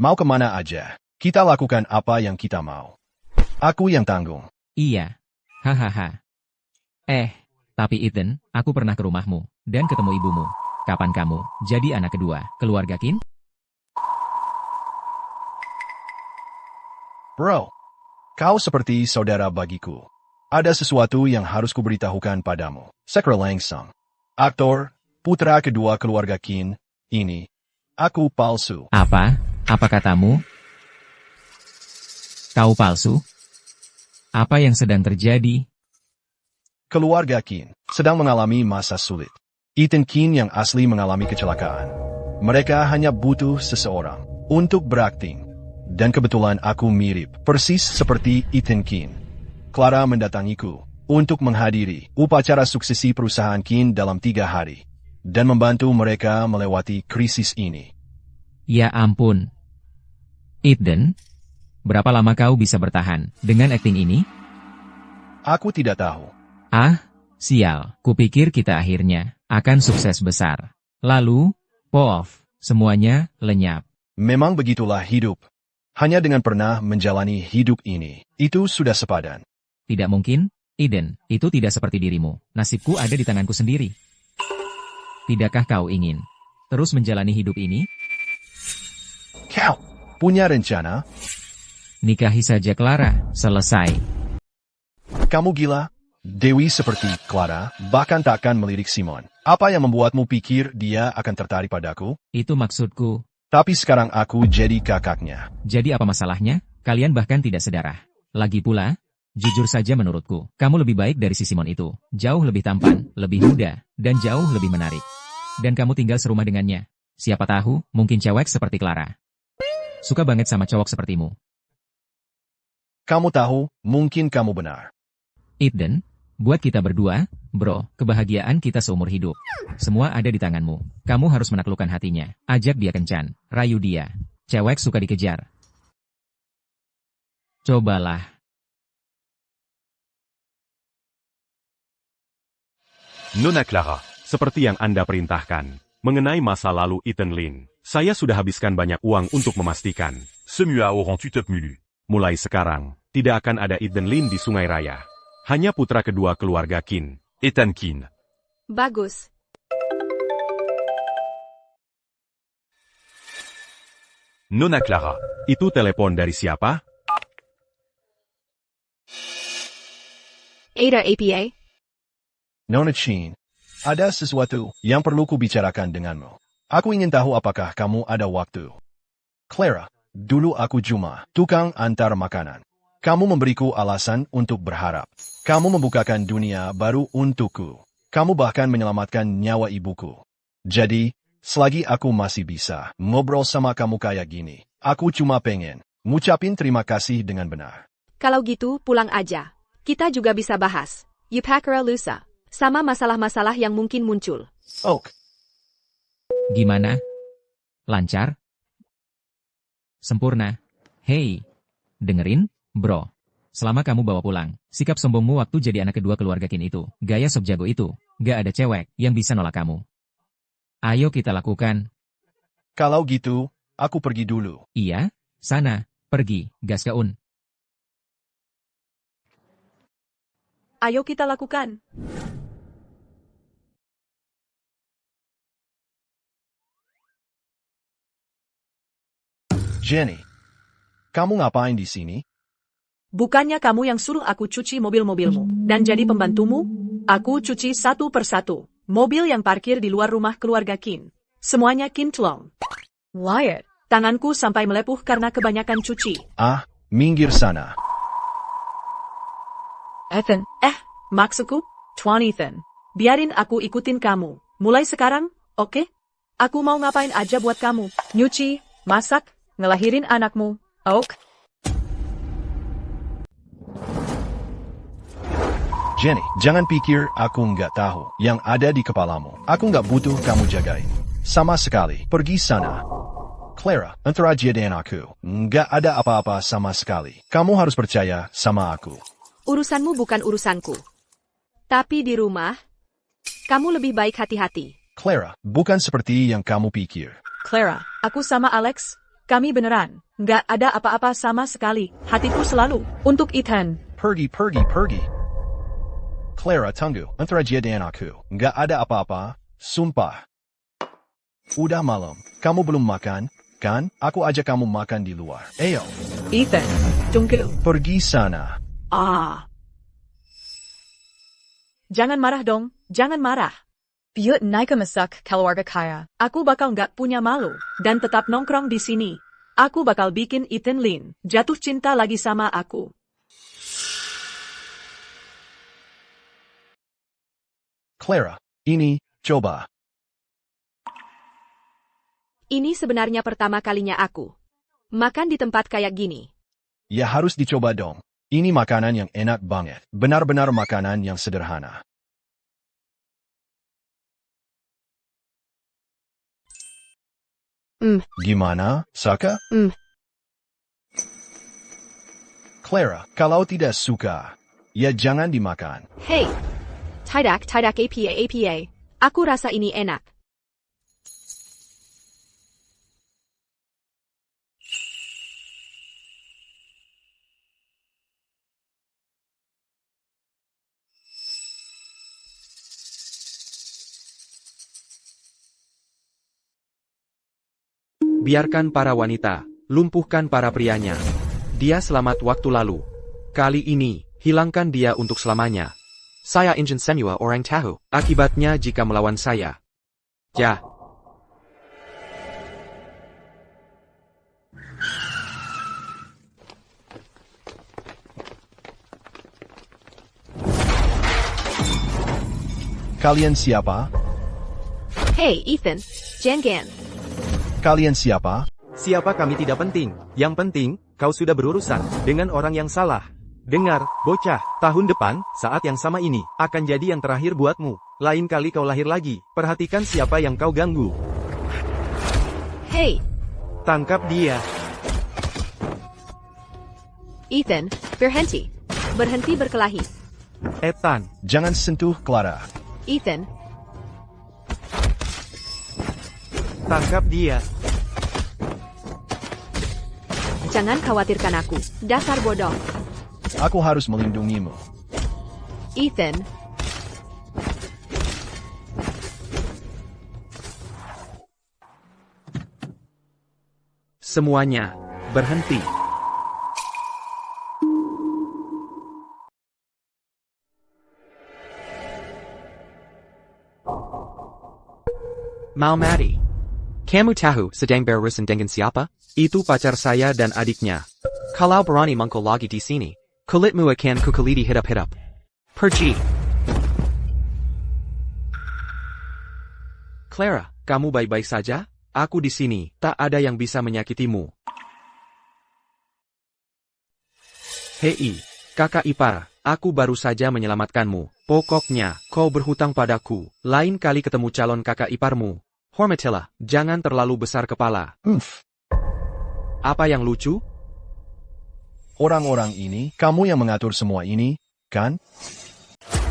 Mau kemana aja, kita lakukan apa yang kita mau. Aku yang tanggung. Iya. Hahaha. Tapi Ethan, aku pernah ke rumahmu, dan ketemu ibumu. Kapan kamu jadi anak kedua, keluarga Kin? Bro, kau seperti saudara bagiku. Ada sesuatu yang harus kuberitahukan padamu. Sekre langsung. Aktor, putra kedua keluarga Kin, ini, aku palsu. Apa? Apa katamu? Kau palsu? Apa yang sedang terjadi? Keluarga Kin sedang mengalami masa sulit. Ethan Kin yang asli mengalami kecelakaan. Mereka hanya butuh seseorang untuk berakting. Dan kebetulan aku mirip, persis seperti Ethan Kin. Clara mendatangiku untuk menghadiri upacara suksesi perusahaan Kin dalam 3 hari. Dan membantu mereka melewati krisis ini. Ya ampun. Ethan, berapa lama kau bisa bertahan dengan akting ini? Aku tidak tahu. Ah, sial. Kupikir kita akhirnya akan sukses besar. Lalu, poof, semuanya lenyap. Memang begitulah hidup. Hanya dengan pernah menjalani hidup ini, itu sudah sepadan. Tidak mungkin, Eden, itu tidak seperti dirimu. Nasibku ada di tanganku sendiri. Tidakkah kau ingin terus menjalani hidup ini? Kau punya rencana? Nikahi saja Clara, selesai. Kamu gila? Dewi seperti Clara, bahkan takkan melirik Simon. Apa yang membuatmu pikir dia akan tertarik padaku? Itu maksudku. Tapi sekarang aku jadi kakaknya. Jadi apa masalahnya? Kalian bahkan tidak sedarah. Lagi pula, jujur saja menurutku, kamu lebih baik dari si Simon itu. Jauh lebih tampan, lebih muda, dan jauh lebih menarik. Dan kamu tinggal serumah dengannya. Siapa tahu, mungkin cewek seperti Clara suka banget sama cowok sepertimu. Kamu tahu, mungkin kamu benar. Eden, buat kita berdua, bro, kebahagiaan kita seumur hidup. Semua ada di tanganmu. Kamu harus menaklukkan hatinya. Ajak dia kencan. Rayu dia. Cewek suka dikejar. Cobalah. Nona Clara. Seperti yang Anda perintahkan. Mengenai masa lalu Ethan Lin, saya sudah habiskan banyak uang untuk memastikan. Semua orang tutup mulu. Mulai sekarang, tidak akan ada Ethan Lin di Sungai Raya. Hanya putra kedua keluarga Qin. Ethan Qin. Bagus. Nona Clara. Itu telepon dari siapa? Ada APA? Nona Chin, ada sesuatu yang perlu kubicarakan denganmu. Aku ingin tahu apakah kamu ada waktu. Clara, dulu aku cuma tukang antar makanan. Kamu memberiku alasan untuk berharap. Kamu membukakan dunia baru untukku. Kamu bahkan menyelamatkan nyawa ibuku. Jadi, selagi aku masih bisa ngobrol sama kamu kayak gini, aku cuma pengen ngucapin terima kasih dengan benar. Kalau gitu, pulang aja. Kita juga bisa bahas. Yupakara lusa. Sama masalah-masalah yang mungkin muncul. Ok. Gimana? Lancar? Sempurna? Hei, dengerin, bro. Selama kamu bawa pulang, sikap sombongmu waktu jadi anak kedua keluarga Qin itu, gaya sob jago itu, gak ada cewek yang bisa nolak kamu. Ayo kita lakukan. Kalau gitu, aku pergi dulu. Iya, sana, pergi, gas gaun. Ayo kita lakukan. Jenny, kamu ngapain di sini? Bukannya kamu yang suruh aku cuci mobil-mobilmu dan jadi pembantumu? Aku cuci satu persatu. Mobil yang parkir di luar rumah keluarga Qin. Semuanya Qin Tlong. Wyatt. Tanganku sampai melepuh karena kebanyakan cuci. Ah, minggir sana. Ethan. Maksudku, Tuan Ethan. Biarin aku ikutin kamu. Mulai sekarang, oke? Aku mau ngapain aja buat kamu. Nyuci, masak, ngelahirin anakmu. Ok. Jenny, jangan pikir aku nggak tahu yang ada di kepalamu. Aku nggak butuh kamu jagain. Sama sekali, pergi sana. Clara, antara dia dan aku, nggak ada apa-apa sama sekali. Kamu harus percaya sama aku. Urusanmu bukan urusanku. Tapi di rumah, kamu lebih baik hati-hati. Clara, bukan seperti yang kamu pikir. Clara, aku sama Alex, kami beneran. Nggak ada apa-apa sama sekali. Hatiku selalu untuk Ethan. Pergi. Clara, tunggu. Antara dia dan aku, nggak ada apa-apa. Sumpah. Udah malam. Kamu belum makan, kan? Aku ajak kamu makan di luar. Ayo. Ethan, tunggu. Pergi sana. Jangan marah dong, jangan marah. Biyut naika masak keluarga kaya. Aku bakal nggak punya malu, dan tetap nongkrong di sini. Aku bakal bikin Ethan Lin jatuh cinta lagi sama aku. Clara, ini, coba. Ini sebenarnya pertama kalinya aku makan di tempat kayak gini. Ya harus dicoba dong. Ini makanan yang enak banget. Benar-benar makanan yang sederhana. Gimana, Saka? Clara, kalau tidak suka, ya jangan dimakan. Hey, tidak APA. Aku rasa ini enak. Biarkan para wanita, lumpuhkan para prianya. Dia selamat waktu lalu. Kali ini, hilangkan dia untuk selamanya. Saya ingin semua orang tahu, akibatnya jika melawan saya. Ya. Kalian siapa? Hey, Ethan, jangan. Kalian siapa? Siapa kami tidak penting. Yang penting, kau sudah berurusan dengan orang yang salah. Dengar, bocah, tahun depan, saat yang sama ini, akan jadi yang terakhir buatmu. Lain kali kau lahir lagi, perhatikan siapa yang kau ganggu. Hey, Tangkap dia. Ethan, berhenti. Berhenti berkelahi. Ethan. Jangan sentuh Clara. Ethan, tangkap dia. jangan khawatirkan aku, dasar bodoh. Aku harus melindungimu. Ethan, Semuanya, berhenti. Mau Maddie. Kamu tahu sedang berurusan dengan siapa? Itu pacar saya dan adiknya. Kalau berani mengkol lagi di sini, kulitmu akan kukuliti hidup-hidup. Pergi. Clara, kamu baik-baik saja? Aku di sini, tak ada yang bisa menyakitimu. Hei, kakak ipar, aku baru saja menyelamatkanmu. Pokoknya, kau berhutang padaku. Lain kali ketemu calon kakak iparmu, hormatilah, jangan terlalu besar kepala. Apa yang lucu? Orang-orang ini, kamu yang mengatur semua ini, kan?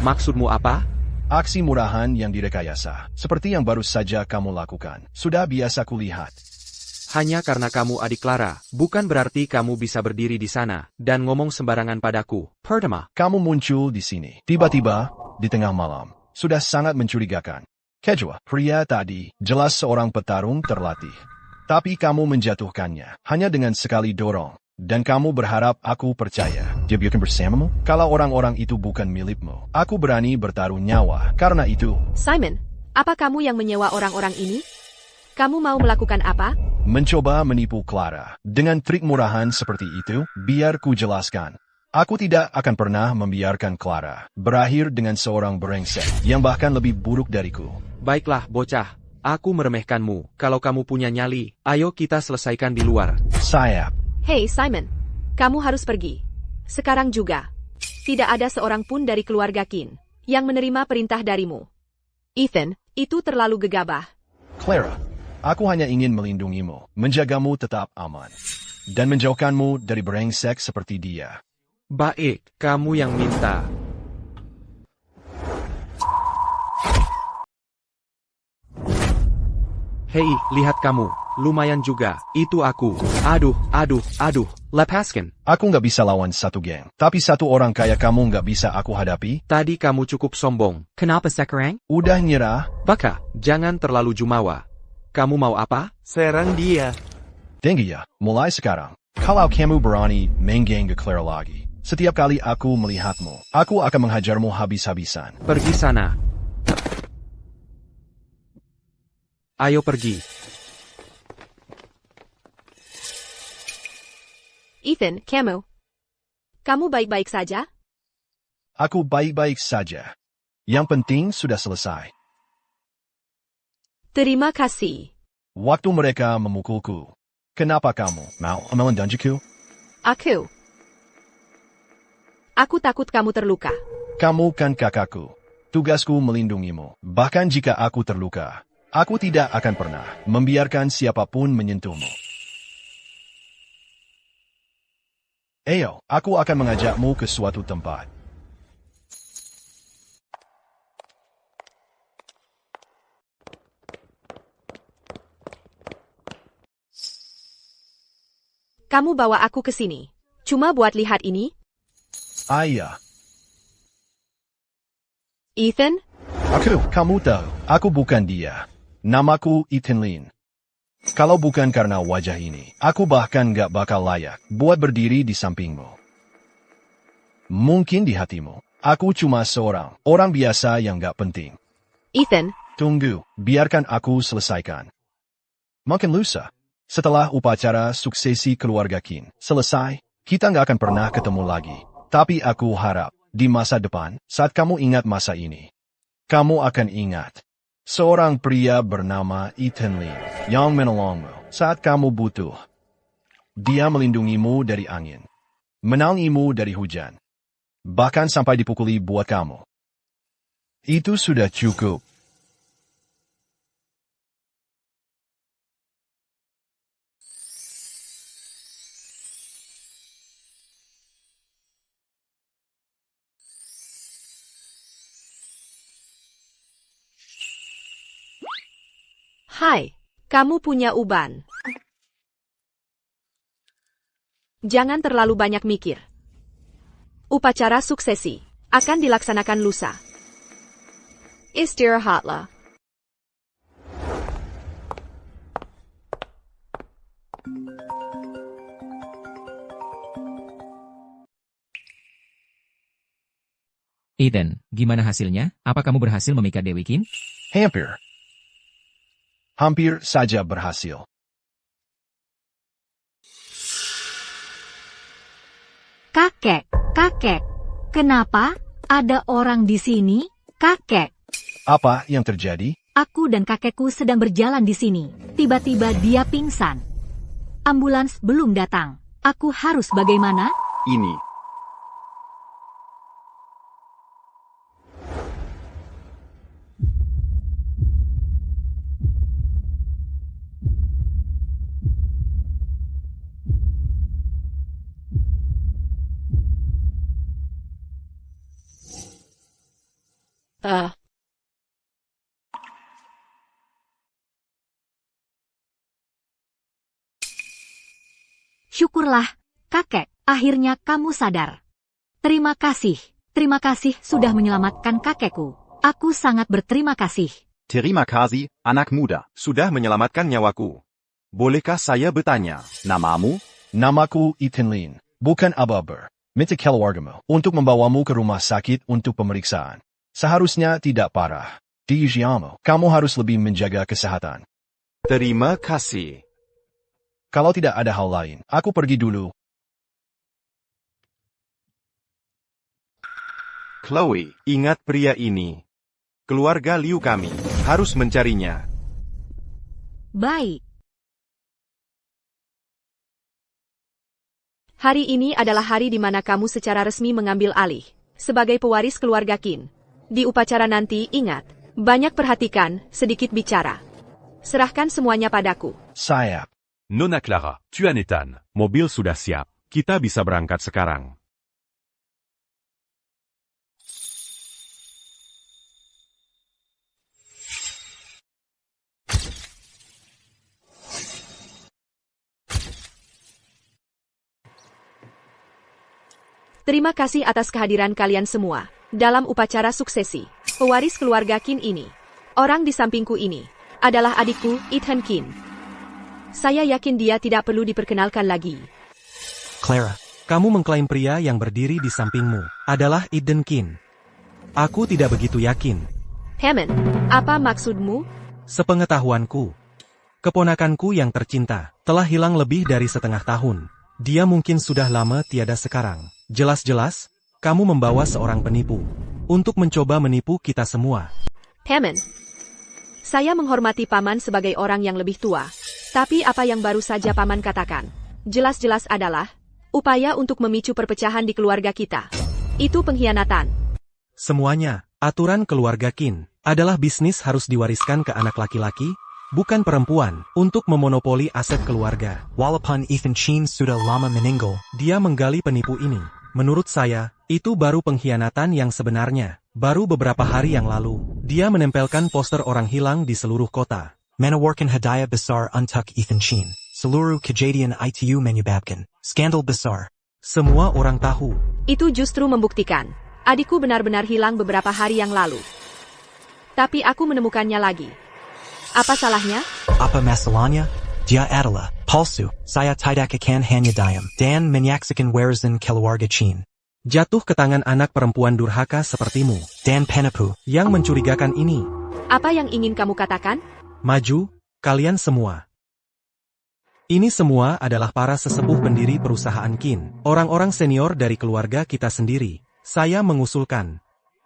Maksudmu apa? Aksi murahan yang direkayasa, seperti yang baru saja kamu lakukan, sudah biasa kulihat. Hanya karena kamu adik Clara, bukan berarti kamu bisa berdiri di sana, dan ngomong sembarangan padaku. Pertama, kamu muncul di sini, tiba-tiba, di tengah malam, sudah sangat mencurigakan. Kedua, pria tadi, jelas seorang petarung terlatih. Tapi kamu menjatuhkannya, hanya dengan sekali dorong. Dan kamu berharap aku percaya dia biarkan bersamamu? Kalau orang-orang itu bukan milikmu, aku berani bertaruh nyawa. Karena itu, Simon, apa kamu yang menyewa orang-orang ini? Kamu mau melakukan apa? mencoba menipu Clara. Dengan trik murahan seperti itu, biar ku jelaskan. Aku tidak akan pernah membiarkan Clara berakhir dengan seorang brengsek yang bahkan lebih buruk dariku. Baiklah, bocah. Aku meremehkanmu. Kalau kamu punya nyali, ayo kita selesaikan di luar. Sayap. Hei Simon, kamu harus pergi. Sekarang juga. Tidak ada seorang pun dari keluarga Kin yang menerima perintah darimu. Ethan, itu terlalu gegabah. Clara, aku hanya ingin melindungimu, menjagamu tetap aman, dan menjauhkanmu dari brengsek seperti dia. Baik, kamu yang minta. Hei, lihat kamu. Lumayan juga. Itu aku. Aduh, lepaskan. Aku nggak bisa lawan satu geng, tapi satu orang kayak kamu nggak bisa aku hadapi. Tadi kamu cukup sombong. Kenapa sekarang? Udah nyerah? Baka, jangan terlalu jumawa. Kamu mau apa? Serang dia. Tinggi ya, mulai sekarang. Kalau kamu berani main geng ke Claire lagi, setiap kali aku melihatmu, aku akan menghajarmu habis-habisan. Pergi sana. Ayo pergi. Ethan, kamu baik-baik saja? Aku baik-baik saja. Yang penting sudah selesai. Terima kasih. Waktu mereka memukulku, kenapa kamu mau melanjutku? Aku takut kamu terluka. Kamu kan kakakku. Tugasku melindungimu. Bahkan jika aku terluka, aku tidak akan pernah membiarkan siapapun menyentuhmu. Ayo, aku akan mengajakmu ke suatu tempat. Kamu bawa aku ke sini. Cuma buat lihat ini? Ayah. Ethan? Kamu tahu, aku bukan dia. Namaku Ethan Lin. Kalau bukan karena wajah ini, aku bahkan gak bakal layak buat berdiri di sampingmu. Mungkin di hatimu, aku cuma seorang orang biasa yang gak penting. Ethan? Tunggu, biarkan aku selesaikan. Mungkin lusa, setelah upacara suksesi keluarga Kin selesai, kita gak akan pernah ketemu lagi. Tapi aku harap, di masa depan, saat kamu ingat masa ini, kamu akan ingat. Seorang pria bernama Ethan Lin yang menolongmu saat kamu butuh. Dia melindungimu dari angin, menaungimu dari hujan, bahkan sampai dipukuli buat kamu. Itu sudah cukup. Hai, kamu punya uban. Jangan terlalu banyak mikir. Upacara suksesi akan dilaksanakan lusa. Istirahatlah. Ethan, gimana hasilnya? Apa kamu berhasil memikat Dewi Qin? Hampir saja berhasil. Kakek, kenapa ada orang di sini? Kakek, Apa yang terjadi? aku dan kakekku sedang berjalan di sini. Tiba-tiba dia pingsan. Ambulans belum datang. Aku harus bagaimana? Ini. Syukurlah, kakek, akhirnya kamu sadar. Terima kasih sudah menyelamatkan kakekku. Aku sangat berterima kasih. Terima kasih, anak muda. Sudah menyelamatkan nyawaku. Bolehkah saya bertanya? Namamu? Namaku Ethan Lin, bukan Ababer. Minta keluargamu untuk membawamu ke rumah sakit untuk pemeriksaan. Seharusnya tidak parah. Di usiamu, kamu harus lebih menjaga kesehatan. Terima kasih. Kalau tidak ada hal lain, aku pergi dulu. Chloe, ingat pria ini. Keluarga Liu kami harus mencarinya. Baik. Hari ini adalah hari di mana kamu secara resmi mengambil alih sebagai pewaris keluarga Qin. Di upacara nanti, ingat, banyak perhatikan, sedikit bicara. Serahkan semuanya padaku. Sayap. Nona Clara, tu as Nathan. Mobil sudah siap. Kita bisa berangkat sekarang. Terima kasih atas kehadiran kalian semua dalam upacara suksesi pewaris keluarga Qin ini. Orang di sampingku ini adalah adikku, Ethan Qin. Saya yakin dia tidak perlu diperkenalkan lagi. Clara, kamu mengklaim pria yang berdiri di sampingmu adalah Ethan Qin. Aku tidak begitu yakin. Hammond, apa maksudmu? Sepengetahuanku, keponakanku yang tercinta telah hilang lebih dari setengah tahun. Dia mungkin sudah lama tiada sekarang. Jelas-jelas, kamu membawa seorang penipu untuk mencoba menipu kita semua. Hammond, saya menghormati paman sebagai orang yang lebih tua. Tapi apa yang baru saja paman katakan, jelas-jelas adalah upaya untuk memicu perpecahan di keluarga kita. Itu pengkhianatan. Semuanya, aturan keluarga Qin adalah bisnis harus diwariskan ke anak laki-laki, bukan perempuan, untuk memonopoli aset keluarga. Walaupun Ethan Qin sudah lama meninggal, dia menggali penipu ini. Menurut saya, itu baru pengkhianatan yang sebenarnya. Baru beberapa hari yang lalu, dia menempelkan poster orang hilang di seluruh kota. menawarkan hadiah besar untuk Ethan Qin. Seluruh kejadian itu menyebabkan skandal besar. Semua orang tahu. Itu justru membuktikan adikku benar-benar hilang beberapa hari yang lalu. Tapi aku menemukannya lagi. Apa salahnya? Apa masalahnya? Dia adalah palsu. Saya tidak akan hanya diam dan menyaksikan warisan keluarga Qin jatuh ke tangan anak perempuan durhaka sepertimu dan penipu yang mencurigakan ini. Apa yang ingin kamu katakan? Maju, kalian semua. Ini semua adalah para sesepuh pendiri perusahaan Qin, orang-orang senior dari keluarga kita sendiri. Saya mengusulkan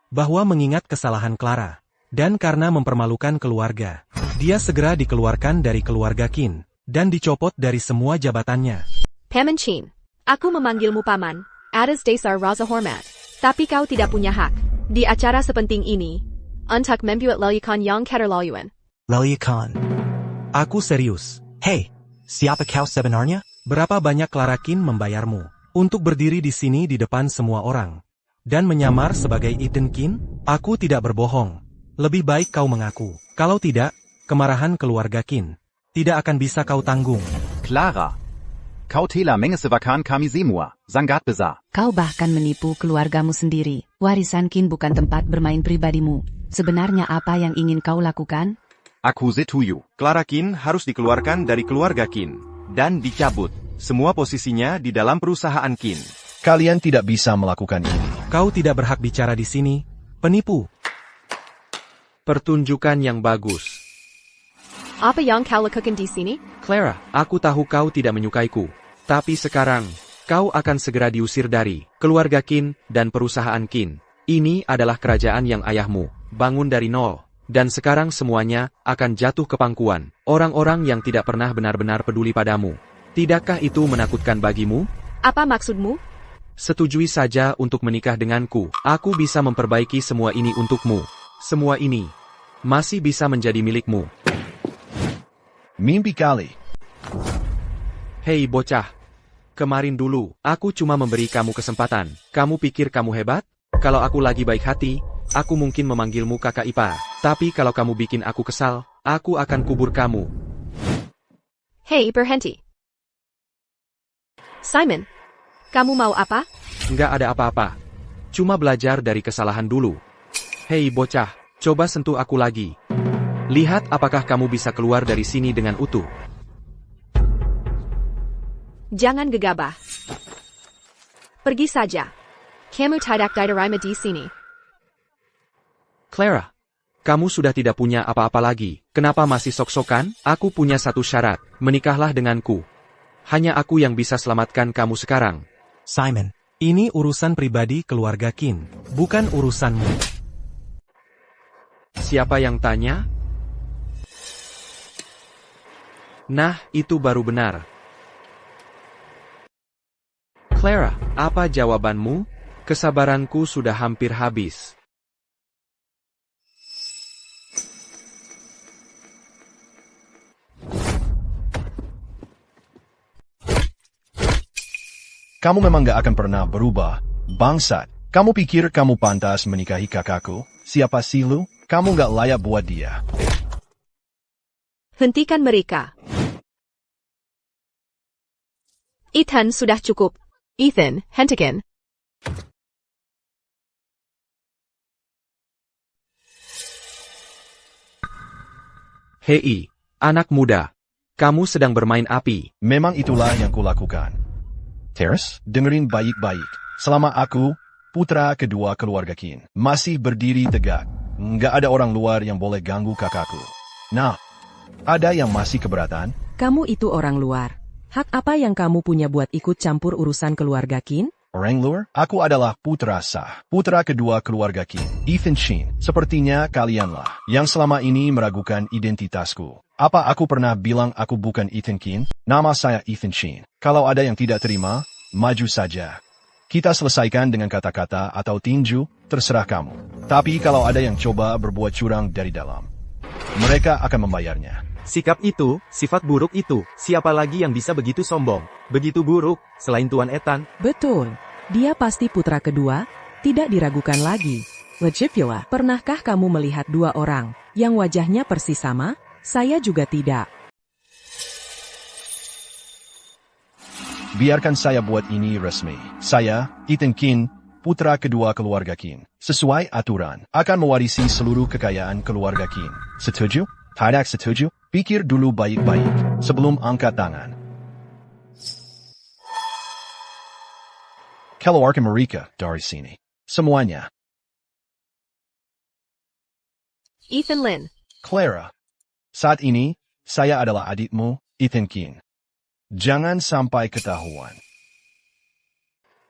bahwa mengingat kesalahan Clara, dan karena mempermalukan keluarga, dia segera dikeluarkan dari keluarga Qin, dan dicopot dari semua jabatannya. Paman Qin, aku memanggilmu paman, atas dasar rasa hormat. Tapi kau tidak punya hak, di acara sepenting ini, untuk membuat lalikan yang keterlaluan. Lalikan. Aku serius. Hey, siapa kau sebenarnya? Berapa banyak Clara Qin membayarmu untuk berdiri di sini di depan semua orang dan menyamar sebagai Ethan Qin? Aku tidak berbohong. Lebih baik kau mengaku. Kalau tidak, kemarahan keluarga Qin tidak akan bisa kau tanggung. Clara, Kau telah mengesahkan kami semua, sangat besar. Kau bahkan menipu keluargamu sendiri. Warisan Qin bukan tempat bermain pribadimu. Sebenarnya apa yang ingin kau lakukan? Aku setuju. Clara Qin harus dikeluarkan dari keluarga Qin. Dan dicabut. Semua posisinya di dalam perusahaan Qin. Kalian tidak bisa melakukan ini. Kau tidak berhak bicara di sini, penipu. Pertunjukan yang bagus. Apa yang kau lakukan di sini? Clara, aku tahu kau tidak menyukaiku. Tapi sekarang, kau akan segera diusir dari keluarga Qin dan perusahaan Qin. Ini adalah kerajaan yang ayahmu bangun dari nol. Dan sekarang semuanya akan jatuh ke pangkuan orang-orang yang tidak pernah benar-benar peduli padamu. Tidakkah itu menakutkan bagimu? Apa maksudmu? Setujui saja untuk menikah denganku. Aku bisa memperbaiki semua ini untukmu. Semua ini masih bisa menjadi milikmu. Mimpi kali. Hei bocah. Kemarin dulu, aku cuma memberi kamu kesempatan. Kamu pikir kamu hebat? Kalau aku lagi baik hati, aku mungkin memanggilmu kakak ipar. Tapi kalau kamu bikin aku kesal, aku akan kubur kamu. Hei, berhenti. Simon, kamu mau apa? Nggak ada apa-apa. Cuma belajar dari kesalahan dulu. Hei bocah, coba sentuh aku lagi. Lihat apakah kamu bisa keluar dari sini dengan utuh. Jangan gegabah. Pergi saja. Kamu tidak diterima di sini. Clara, kamu sudah tidak punya apa-apa lagi. Kenapa masih sok-sokan? Aku punya satu syarat. Menikahlah denganku. Hanya aku yang bisa selamatkan kamu sekarang. Simon, ini urusan pribadi keluarga Qin, bukan urusanmu. Siapa yang tanya? Nah, itu baru benar. Clara, apa jawabanmu? Kesabaranku sudah hampir habis. Kamu memang gak akan pernah berubah, bangsat. Kamu pikir kamu pantas menikahi kakakku? Siapa sih lu? Kamu gak layak buat dia. Hentikan mereka. Ethan, sudah cukup. Ethan, hentikan. Hei, anak muda. Kamu sedang bermain api. Memang itulah yang kulakukan. Terus, dengerin baik-baik. Selama aku, putra kedua keluarga Qin, masih berdiri tegak, nggak ada orang luar yang boleh ganggu kakakku. Nah, ada yang masih keberatan? Kamu itu orang luar. Hak apa yang kamu punya buat ikut campur urusan keluarga Qin? Orang luar? Aku adalah putra sah, putra kedua keluarga Qin, Ethan Qin. Sepertinya kalianlah yang selama ini meragukan identitasku. Apa aku pernah bilang aku bukan Ethan Qin? Nama saya Ethan Qin. Kalau ada yang tidak terima, maju saja. Kita selesaikan dengan kata-kata atau tinju, terserah kamu. Tapi kalau ada yang coba berbuat curang dari dalam, mereka akan membayarnya. Sikap itu, sifat buruk itu, siapa lagi yang bisa begitu sombong? Begitu buruk, selain Tuan Ethan? Betul. Dia pasti putra kedua, tidak diragukan lagi. Legipula, pernahkah kamu melihat dua orang yang wajahnya persis sama? Saya juga tidak. Biarkan saya buat ini resmi. Saya, Ethan Qin, putra kedua keluarga Qin, sesuai aturan, akan mewarisi seluruh kekayaan keluarga Qin. Setuju? Tidak setuju? Pikir dulu baik-baik, sebelum angkat tangan. Keluarkan mereka dari sini. Semuanya. Ethan Lin. Clara. Saat ini, saya adalah adikmu, Ethan Qin. Jangan sampai ketahuan.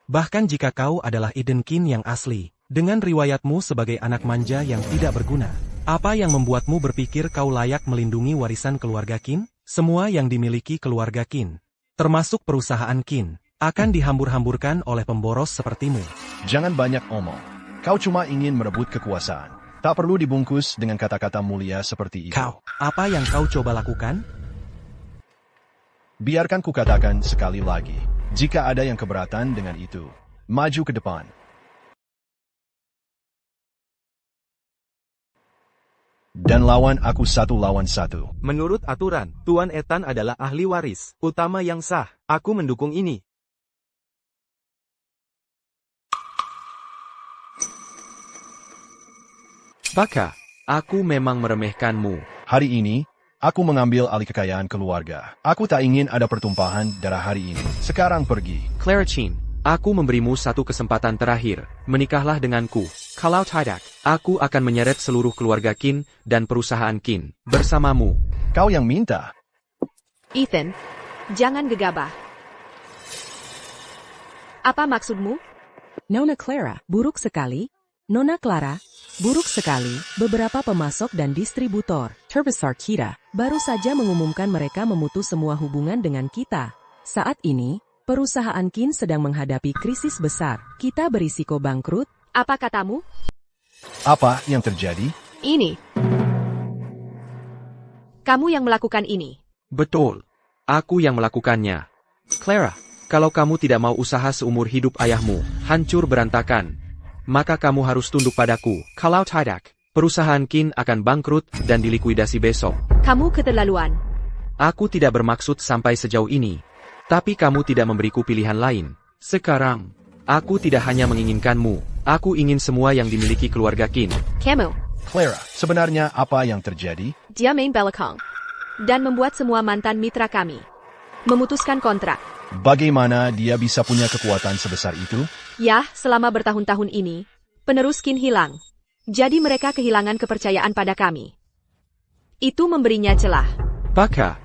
Bahkan jika kau adalah Ethan Qin yang asli, dengan riwayatmu sebagai anak manja yang tidak berguna, apa yang membuatmu berpikir kau layak melindungi warisan keluarga Qin? Semua yang dimiliki keluarga Qin, termasuk perusahaan Qin, akan dihambur-hamburkan oleh pemboros sepertimu. Jangan banyak omong. Kau cuma ingin merebut kekuasaan. Tak perlu dibungkus dengan kata-kata mulia seperti itu. Kau, apa yang kau coba lakukan? Biarkan kukatakan sekali lagi. Jika ada yang keberatan dengan itu, maju ke depan. dan lawan aku 1 lawan 1. Menurut aturan, Tuan Ethan adalah ahli waris utama yang sah. Aku mendukung ini. Baka, aku memang meremehkanmu. Hari ini, aku mengambil alih kekayaan keluarga. Aku tak ingin ada pertumpahan darah hari ini. Sekarang pergi. Clara Chin, aku memberimu satu kesempatan terakhir. Menikahlah denganku. Kalau tidak, aku akan menyeret seluruh keluarga Qin dan perusahaan Qin bersamamu. Kau yang minta. Ethan, jangan gegabah. Apa maksudmu? Nona Clara, buruk sekali. Nona Clara, buruk sekali. Beberapa pemasok dan distributor terbesar kita baru saja mengumumkan mereka memutus semua hubungan dengan kita. Saat ini, perusahaan Qin sedang menghadapi krisis besar. Kita berisiko bangkrut. Apa katamu? Apa yang terjadi? Ini. Kamu yang melakukan ini. Betul. Aku yang melakukannya. Clara, kalau kamu tidak mau usaha seumur hidup ayahmu hancur berantakan, maka kamu harus tunduk padaku. Kalau tidak, perusahaan Qin akan bangkrut dan dilikuidasi besok. Kamu keterlaluan. Aku tidak bermaksud sampai sejauh ini. Tapi kamu tidak memberiku pilihan lain. Sekarang, aku tidak hanya menginginkanmu. Aku ingin semua yang dimiliki keluarga Qin. Kamu. Clara, sebenarnya apa yang terjadi? Dia main belakang. Dan membuat semua mantan mitra kami memutuskan kontrak. Bagaimana dia bisa punya kekuatan sebesar itu? Ya, selama bertahun-tahun ini, penerus Qin hilang. Jadi mereka kehilangan kepercayaan pada kami. Itu memberinya celah. Baka,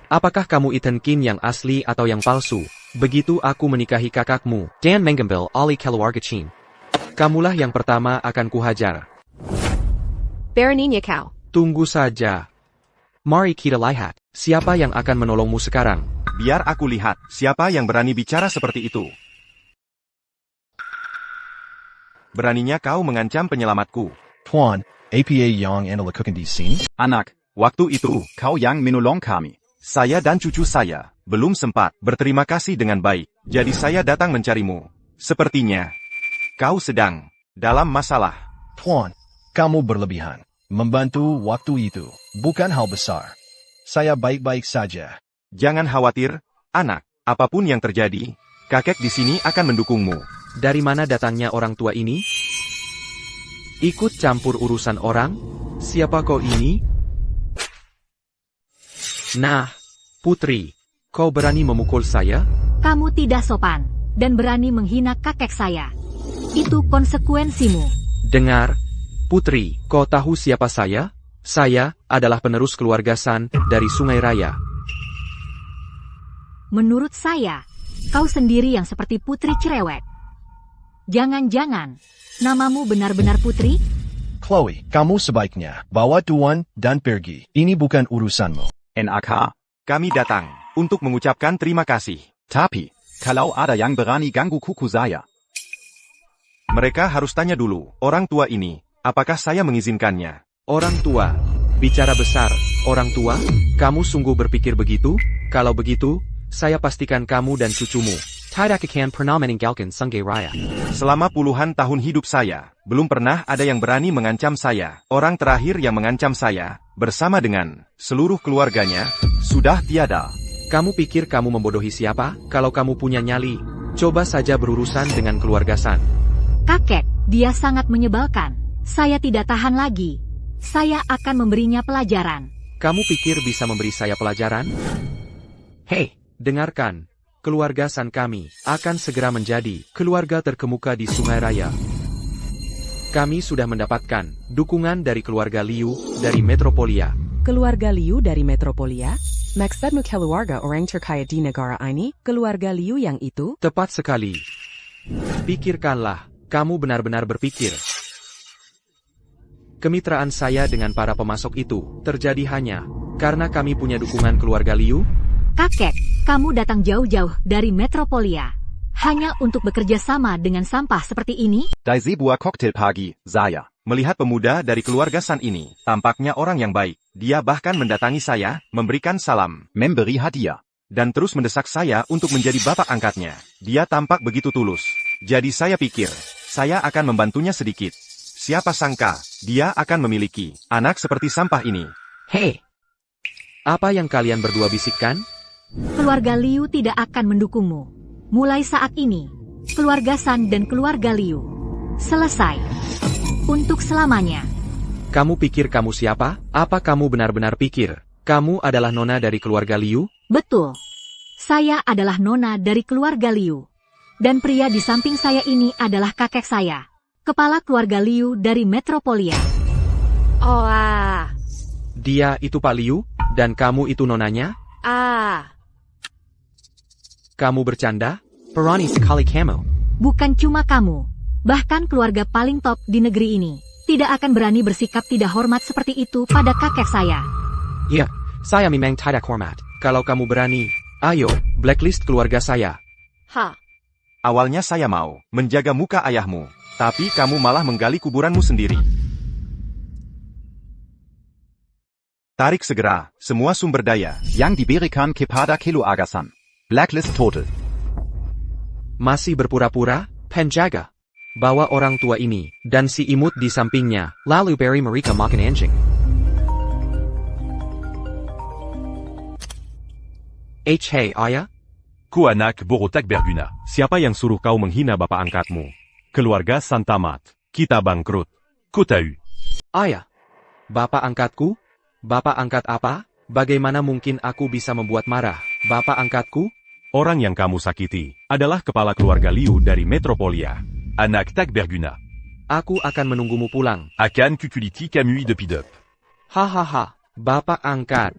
apakah kamu Ethan Qin yang asli atau yang palsu? Begitu aku menikahi kakakmu, Dan mengambil alih keluarga Qin. Kamulah yang pertama akan kuhajar. Beraninya kau. Tunggu saja. Mari kita lihat, siapa yang akan menolongmu sekarang. Biar aku lihat, siapa yang berani bicara seperti itu. Beraninya kau mengancam penyelamatku. Tuan, apa yang anda lakukan di sini? Anak, waktu itu, kau yang menolong kami. Saya dan cucu saya belum sempat berterima kasih dengan baik, jadi saya datang mencarimu. Sepertinya kau sedang dalam masalah. Tuan, kamu berlebihan. Membantu waktu itu bukan hal besar. Saya baik-baik saja. Jangan khawatir, anak. Apapun yang terjadi, kakek di sini akan mendukungmu. Dari mana datangnya orang tua ini? Ikut campur urusan orang? Siapa kau ini? Nah, putri, kau berani memukul saya? Kamu tidak sopan dan berani menghina kakek saya. Itu konsekuensimu. Dengar, putri, kau tahu siapa saya? Saya adalah penerus keluarga San dari Sungai Raya. Menurut saya, kau sendiri yang seperti putri cerewet. Jangan-jangan, namamu benar-benar putri? Chloe, kamu sebaiknya bawa Tuan dan pergi. Ini bukan urusanmu. NAK, kami datang untuk mengucapkan terima kasih. Tapi, kalau ada yang berani ganggu kuku saya. Mereka harus tanya dulu, orang tua ini, apakah saya mengizinkannya? Orang tua, bicara besar, orang tua, kamu sungguh berpikir begitu? Kalau begitu, saya pastikan kamu dan cucumu tidak akan pernah meninggalkan Sungai Raya. Selama puluhan tahun hidup saya, belum pernah ada yang berani mengancam saya. Orang terakhir yang mengancam saya, bersama dengan seluruh keluarganya, sudah tiada. Kamu pikir kamu membodohi siapa? Kalau kamu punya nyali, coba saja berurusan dengan keluarga San. Kakek, dia sangat menyebalkan. Saya tidak tahan lagi. Saya akan memberinya pelajaran. Kamu pikir bisa memberi saya pelajaran? Hei, dengarkan. Keluarga San kami akan segera menjadi keluarga terkemuka di Sungai Raya. Kami sudah mendapatkan dukungan dari keluarga Liu dari Metropolia. Keluarga Liu dari Metropolia? Maksudmu keluarga orang terkaya di negara ini? Keluarga Liu yang itu? Tepat sekali. Pikirkanlah, kamu benar-benar berpikir. Kemitraan saya dengan para pemasok itu terjadi hanya karena kami punya dukungan keluarga Liu? Kakek, kamu datang jauh-jauh dari Metropolia hanya untuk bekerja sama dengan sampah seperti ini? Di sebuah koktail pagi, saya melihat pemuda dari keluarga San ini, tampaknya orang yang baik. Dia bahkan mendatangi saya, memberikan salam, memberi hadiah, dan terus mendesak saya untuk menjadi bapak angkatnya. Dia tampak begitu tulus. Jadi saya pikir, saya akan membantunya sedikit. Siapa sangka, dia akan memiliki anak seperti sampah ini. Hei! Apa yang kalian berdua bisikkan? Keluarga Liu tidak akan mendukungmu. Mulai saat ini, keluarga San dan keluarga Liu selesai. Untuk selamanya. Kamu pikir kamu siapa? Apa kamu benar-benar pikir kamu adalah nona dari keluarga Liu? Betul. Saya adalah nona dari keluarga Liu. Dan pria di samping saya ini adalah kakek saya. Kepala keluarga Liu dari Metropolia. Oh Dia itu Pak Liu, dan kamu itu nonanya? Kamu bercanda? Berani sekali kamu. Bukan cuma kamu. Bahkan keluarga paling top di negeri ini tidak akan berani bersikap tidak hormat seperti itu pada kakek saya. Iya, saya memang tidak hormat. Kalau kamu berani, ayo, blacklist keluarga saya. Awalnya saya mau menjaga muka ayahmu, tapi kamu malah menggali kuburanmu sendiri. Tarik segera semua sumber daya yang diberikan kepada keluarga-san. Blacklist total. Masih berpura-pura, penjaga. Bawa orang tua ini, dan si imut di sampingnya, lalu beri mereka makan anjing. Hey ayah? Ku anak borotak berguna. Siapa yang suruh kau menghina bapak angkatmu? Keluarga Santamat, kita bangkrut. Ku tahu. Ayah. Bapak angkatku? Bapak angkat apa? Bagaimana mungkin aku bisa membuat marah bapak angkatku? Orang yang kamu sakiti adalah kepala keluarga Liu dari Metropolia. Anak tak berguna. Aku akan menunggumu pulang. Akan kukuliti kamu hidup. Hahaha, bapak angkat.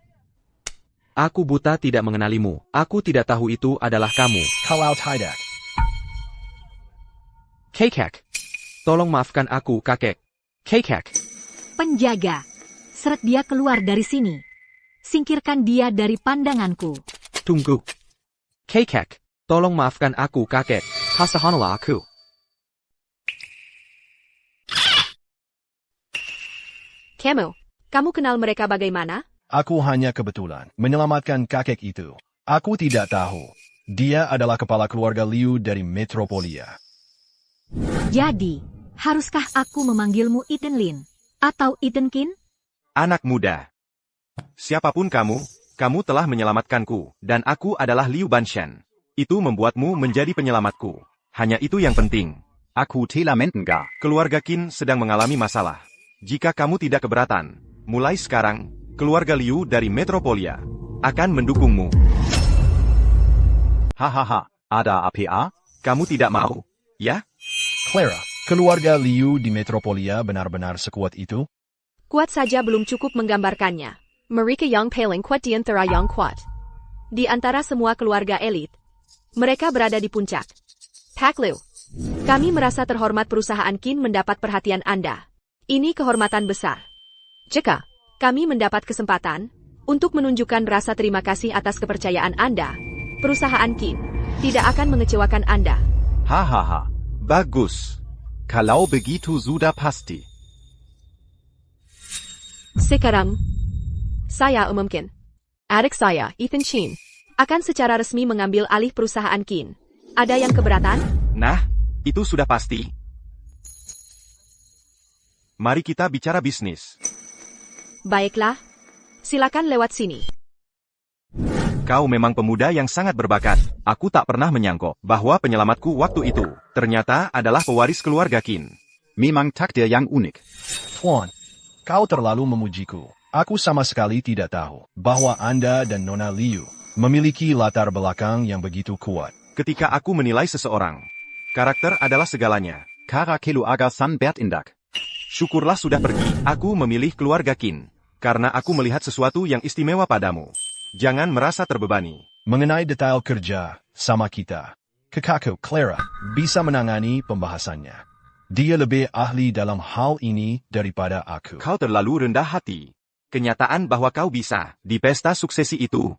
Aku buta tidak mengenalimu. Aku tidak tahu itu adalah kamu. Kalau tidak. Kakek. Tolong maafkan aku, kakek. Kakek. Penjaga. Seret dia keluar dari sini. Singkirkan dia dari pandanganku. Tunggu. Kakek. Tolong maafkan aku, kakek. Kasahanlah aku. Kamu kenal mereka bagaimana? Aku hanya kebetulan menyelamatkan kakek itu. Aku tidak tahu. Dia adalah kepala keluarga Liu dari Metropolia. Jadi, haruskah aku memanggilmu Iten Lin? Atau Iten Qin? Anak muda. Siapapun kamu telah menyelamatkanku, dan aku adalah Liu Banshan. Itu membuatmu menjadi penyelamatku. Hanya itu yang penting. Aku telah mendengar. Keluarga Qin sedang mengalami masalah. Jika kamu tidak keberatan, mulai sekarang, keluarga Liu dari Metropolia akan mendukungmu. Hahaha, ada APA? Kamu tidak mau, ya? Clara, keluarga Liu di Metropolia benar-benar sekuat itu? Kuat saja belum cukup menggambarkannya. Mereka yang paling kuat di antara yang kuat. Di antara semua keluarga elit, mereka berada di puncak. Pak Liu, kami merasa terhormat perusahaan Qin mendapat perhatian Anda. Ini kehormatan besar. Jika kami mendapat kesempatan untuk menunjukkan rasa terima kasih atas kepercayaan Anda, perusahaan Qin tidak akan mengecewakan Anda. Hahaha, bagus. Kalau begitu sudah pasti. Sekarang, saya umumkan, adik saya, Ethan Chin, akan secara resmi mengambil alih perusahaan Qin. Ada yang keberatan? Nah, itu sudah pasti. Mari kita bicara bisnis. Baiklah, silakan lewat sini. Kau memang pemuda yang sangat berbakat. Aku tak pernah menyangka bahwa penyelamatku waktu itu ternyata adalah pewaris keluarga Qin. Memang takdir yang unik. Tuan, kau terlalu memujiku. Aku sama sekali tidak tahu bahwa Anda dan Nona Liu memiliki latar belakang yang begitu kuat. Ketika aku menilai seseorang, karakter adalah segalanya. Kara keluarga San bertindak. Syukurlah sudah pergi. Aku memilih keluarga Qin karena aku melihat sesuatu yang istimewa padamu. Jangan merasa terbebani. Mengenai detail kerja sama kita, kakakku Clara bisa menangani pembahasannya. Dia lebih ahli dalam hal ini daripada aku. Kau terlalu rendah hati. Kenyataan bahwa kau bisa di pesta suksesi itu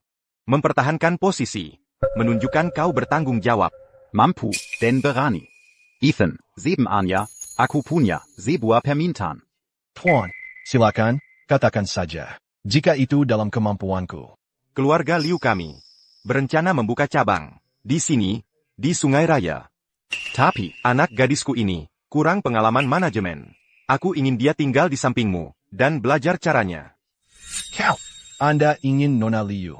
mempertahankan posisi, menunjukkan kau bertanggung jawab. Mampu dan berani. Ethan, 7 Anya, aku punya sebuah permintaan. Tuan, silakan, katakan saja. Jika itu dalam kemampuanku. Keluarga Liu kami berencana membuka cabang di sini, di Sungai Raya. Tapi, anak gadisku ini kurang pengalaman manajemen. Aku ingin dia tinggal di sampingmu, dan belajar caranya. Kau, Anda ingin Nona Liu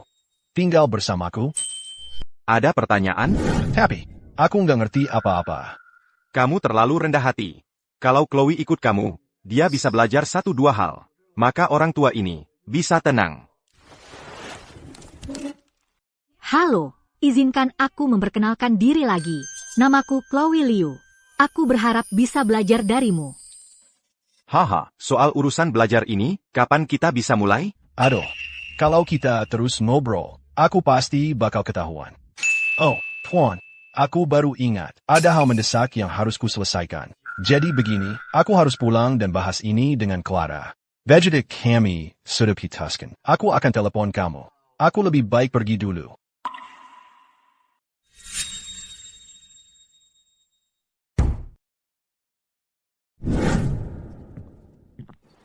tinggal bersamaku? Ada pertanyaan? Tapi, aku nggak ngerti apa-apa. Kamu terlalu rendah hati. Kalau Chloe ikut kamu, dia bisa belajar 1-2 hal. Maka orang tua ini bisa tenang. Halo, izinkan aku memperkenalkan diri lagi. Namaku Chloe Liu. Aku berharap bisa belajar darimu. Haha, soal urusan belajar ini, kapan kita bisa mulai? Aduh, kalau kita terus ngobrol, aku pasti bakal ketahuan. Oh, Tuan, aku baru ingat, ada hal mendesak yang harus kuselesaikan. Jadi begini, aku harus pulang dan bahas ini dengan Clara. Vegeta kami sudah putuskan. Aku akan telepon kamu. Aku lebih baik pergi dulu.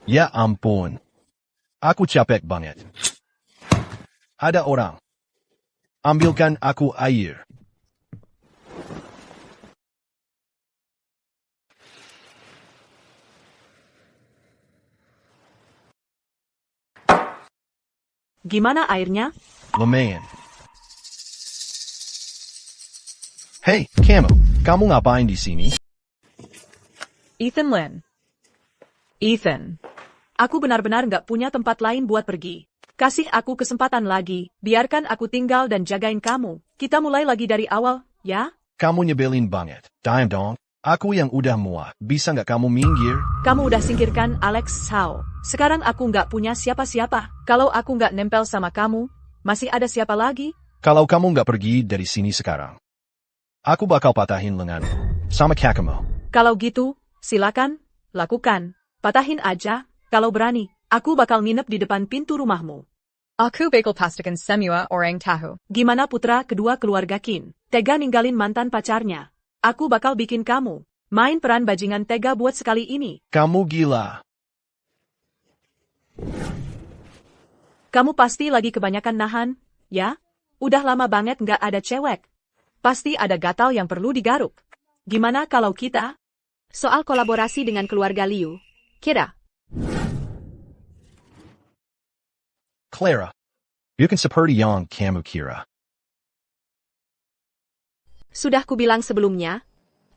Ya ampun. Aku capek banget. Ada orang. Ambilkan aku air. Gimana airnya? Lumayan. Hey, Camo. Kamu ngapain di sini? Ethan Lin. Ethan. Aku benar-benar nggak punya tempat lain buat pergi. Kasih aku kesempatan lagi, biarkan aku tinggal dan jagain kamu. Kita mulai lagi dari awal, ya? Kamu nyebelin banget. Diam dong. Aku yang udah muak. Bisa nggak kamu minggir? Kamu udah singkirkan Alex Hao. Sekarang aku nggak punya siapa-siapa. Kalau aku nggak nempel sama kamu, masih ada siapa lagi? Kalau kamu nggak pergi dari sini sekarang, aku bakal patahin lenganmu. Sama kakimu. Kalau gitu, silakan, lakukan. Patahin aja, kalau berani. Aku bakal nginep di depan pintu rumahmu. Aku bakal pastikan semua orang tahu. Gimana putra kedua keluarga Qin? Tega ninggalin mantan pacarnya. Aku bakal bikin kamu main peran bajingan tega buat sekali ini. Kamu gila. Kamu pasti lagi kebanyakan nahan, ya? Udah lama banget nggak ada cewek. Pasti ada gatal yang perlu digaruk. Gimana kalau kita? Soal kolaborasi dengan keluarga Liu, kira? Clara, you can seperti yang kamu kira. Sudah kubilang sebelumnya,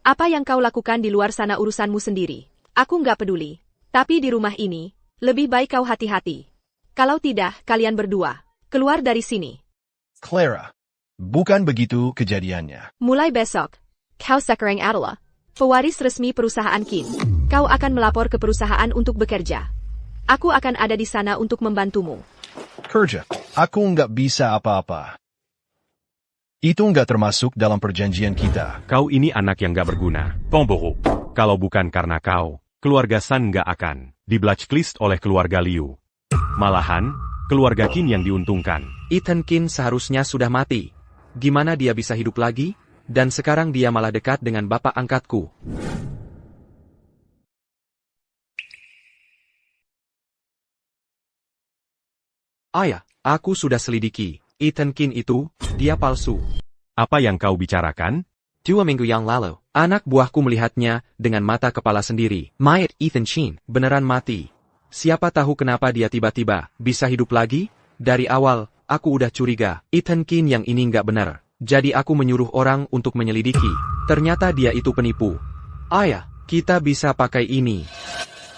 apa yang kau lakukan di luar sana urusanmu sendiri. Aku nggak peduli. Tapi di rumah ini, lebih baik kau hati-hati. Kalau tidak, kalian berdua, keluar dari sini. Clara, bukan begitu kejadiannya. Mulai besok, kau sekarang adalah pewaris resmi perusahaan Qin. Kau akan melapor ke perusahaan untuk bekerja. Aku akan ada di sana untuk membantumu. Kerja, aku nggak bisa apa-apa. Itu nggak termasuk dalam perjanjian kita. Kau ini anak yang nggak berguna. Pembohong. Kalau bukan karena kau, keluarga San nggak akan di blacklist oleh keluarga Liu. Malahan, keluarga Qin yang diuntungkan. Ethan Qin seharusnya sudah mati. Gimana dia bisa hidup lagi? Dan sekarang dia malah dekat dengan bapak angkatku. Ayah, aku sudah selidiki. Ethan Qin itu, dia palsu. Apa yang kau bicarakan? 2 minggu yang lalu, anak buahku melihatnya dengan mata kepala sendiri. Mayat Ethan Qin beneran mati. Siapa tahu kenapa dia tiba-tiba bisa hidup lagi? Dari awal, aku udah curiga. Ethan Qin yang ini nggak benar. Jadi aku menyuruh orang untuk menyelidiki. Ternyata dia itu penipu. Ayah, kita bisa pakai ini.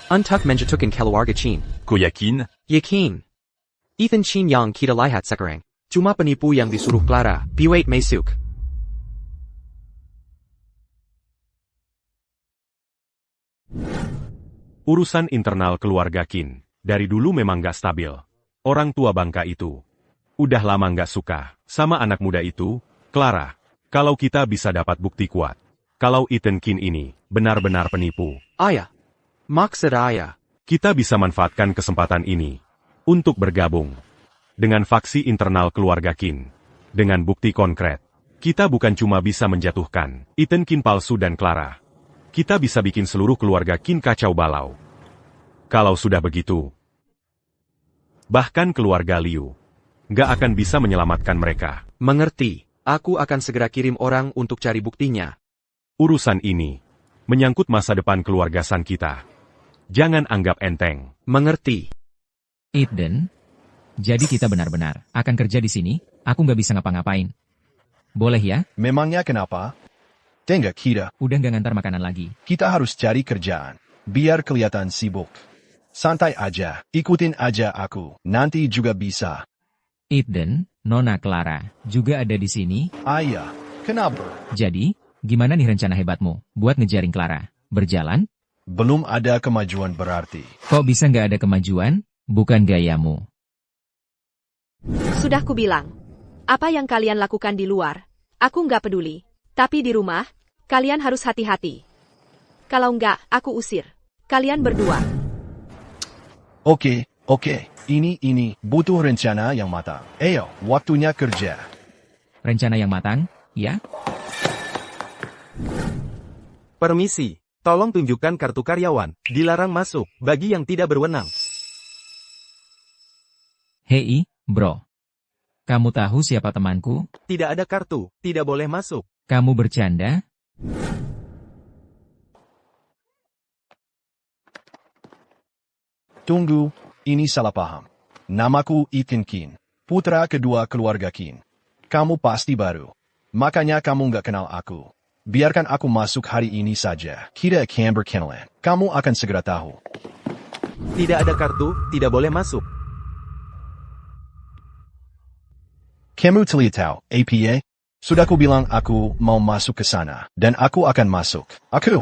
Untuk menjatuhkan keluarga Qin. Ku yakin? Yakin. Ethan Qin yang kita lihat sekarang. Cuma penipu yang disuruh Clara. Biwait masuk. Urusan internal keluarga Qin dari dulu memang gak stabil. Orang tua bangka itu udah lama gak suka sama anak muda itu. Clara, kalau kita bisa dapat bukti kuat, kalau Ethan Qin ini benar-benar penipu. Ayah, maksud ayah, kita bisa manfaatkan kesempatan ini untuk bergabung dengan faksi internal keluarga Qin. Dengan bukti konkret, kita bukan cuma bisa menjatuhkan Ethan Qin palsu dan Clara. Kita bisa bikin seluruh keluarga Qin kacau balau. Kalau sudah begitu, bahkan keluarga Liu nggak akan bisa menyelamatkan mereka. Mengerti, aku akan segera kirim orang untuk cari buktinya. Urusan ini menyangkut masa depan keluarga San kita. Jangan anggap enteng. Mengerti. Eden, jadi kita benar-benar akan kerja di sini? Aku nggak bisa ngapa-ngapain. Boleh ya? Memangnya kenapa? Tengah kita. Udah nggak ngantar makanan lagi. Kita harus cari kerjaan. Biar kelihatan sibuk. Santai aja, ikutin aja aku. Nanti juga bisa. Eden, Nona Clara, juga ada di sini? Ayah, kenapa? Jadi, gimana nih rencana hebatmu buat ngejaring Clara? Berjalan? Belum ada kemajuan berarti. Kok bisa nggak ada kemajuan? Bukan gayamu. Sudah kubilang. Apa yang kalian lakukan di luar, aku nggak peduli. Tapi di rumah, kalian harus hati-hati. Kalau nggak, aku usir. Kalian berdua. Oke. Ini butuh rencana yang matang. Ayo, waktunya kerja. Rencana yang matang, ya? Permisi, tolong tunjukkan kartu karyawan. Dilarang masuk bagi yang tidak berwenang. Hei, bro. Kamu tahu siapa temanku? Tidak ada kartu, tidak boleh masuk. Kamu bercanda? Tunggu, ini salah paham. Namaku Ethan Keane, putra kedua keluarga Keane. Kamu pasti baru. Makanya kamu nggak kenal aku. Biarkan aku masuk hari ini saja. Kita akan berkenalan. Kamu akan segera tahu. Tidak ada kartu, tidak boleh masuk. Kamu telah tahu, APA? Sudah ku bilang aku mau masuk ke sana, dan aku akan masuk. Aku.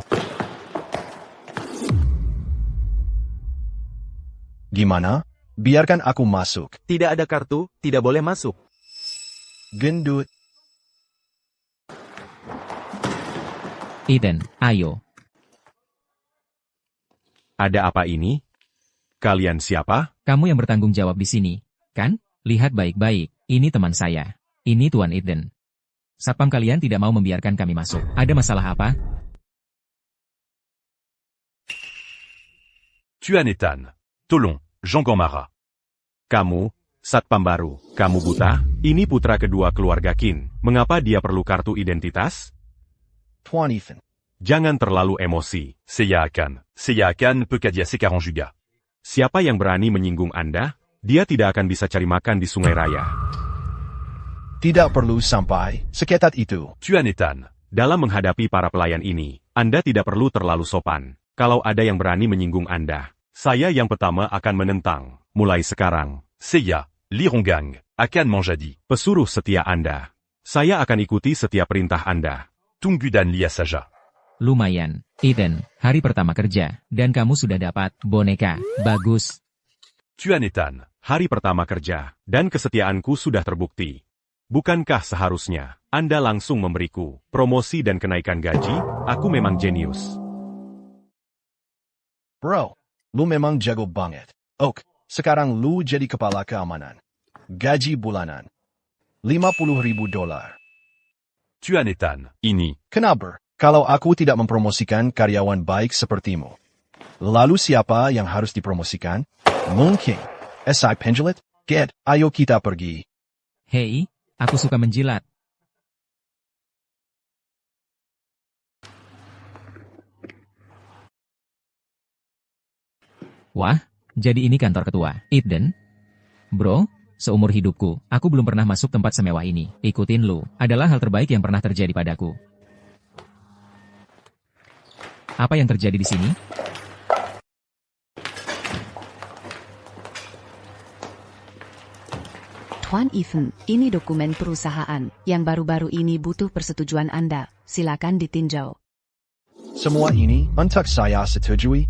Gimana? Biarkan aku masuk. Tidak ada kartu, tidak boleh masuk. Gendut. Eden, ayo. Ada apa ini? Kalian siapa? Kamu yang bertanggung jawab di sini, kan? Lihat baik-baik, ini teman saya. Ini Tuan Eden. Satpam kalian tidak mau membiarkan kami masuk. Ada masalah apa? Tuan Ethan. Tolong, Jean Gomara. Kamu, satpam baru. Kamu buta? Ini putra kedua keluarga Keane. Mengapa dia perlu kartu identitas? Tuan Ethan. Jangan terlalu emosi. Saya akan pekerja sekarang juga. Siapa yang berani menyinggung Anda? Dia tidak akan bisa cari makan di Sungai Raya. Tidak perlu sampai seketat itu. Tuan Ethan. Dalam menghadapi para pelayan ini, Anda tidak perlu terlalu sopan. Kalau ada yang berani menyinggung Anda, saya yang pertama akan menentang. Mulai sekarang. Saya, Lironggang, akan menjadi pesuruh setia Anda. Saya akan ikuti setiap perintah Anda. Tunggu dan lihat saja. Lumayan, Eden, hari pertama kerja, dan kamu sudah dapat boneka. Bagus. Tuan Ethan. Hari pertama kerja, dan kesetiaanku sudah terbukti. Bukankah seharusnya Anda langsung memberiku promosi dan kenaikan gaji? Aku memang jenius. Bro, lu memang jago banget. Oke, sekarang lu jadi kepala keamanan. Gaji bulanan. $50,000. Tuan Ethan. Ini. Kenapa? Kalau aku tidak mempromosikan karyawan baik sepertimu. Lalu siapa yang harus dipromosikan? Mungkin. SI Penjelit? Get, ayo kita pergi. Hei, aku suka menjilat. Wah, jadi ini kantor ketua, Eden? Bro, seumur hidupku, aku belum pernah masuk tempat semewah ini. Ikutin lu, adalah hal terbaik yang pernah terjadi padaku. Apa yang terjadi di sini? Tuan Ethan, ini dokumen perusahaan. Yang baru-baru ini butuh persetujuan Anda. Silakan ditinjau. Semua ini untuk saya setujui.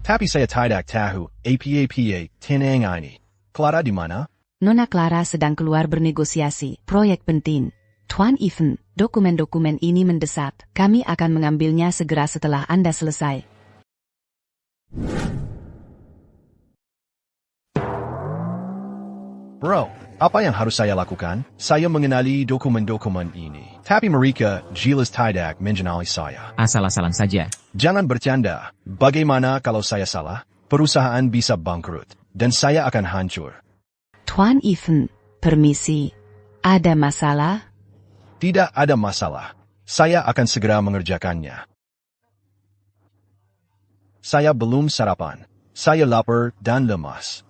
Tapi saya tidak tahu apa tenang ini. Clara di mana? Nona Clara sedang keluar bernegosiasi. Proyek penting. Tuan Ethan, dokumen-dokumen ini mendesak. Kami akan mengambilnya segera setelah Anda selesai. Bro, apa yang harus saya lakukan? Saya mengenali dokumen-dokumen ini. Tapi mereka jelas tidak mengenali saya. Asal-asalan saja. Jangan bercanda. Bagaimana kalau saya salah? Perusahaan bisa bangkrut. Dan saya akan hancur. Tuan Ethan, permisi. Ada masalah? Tidak ada masalah. Saya akan segera mengerjakannya. Saya belum sarapan. Saya lapar dan lemas.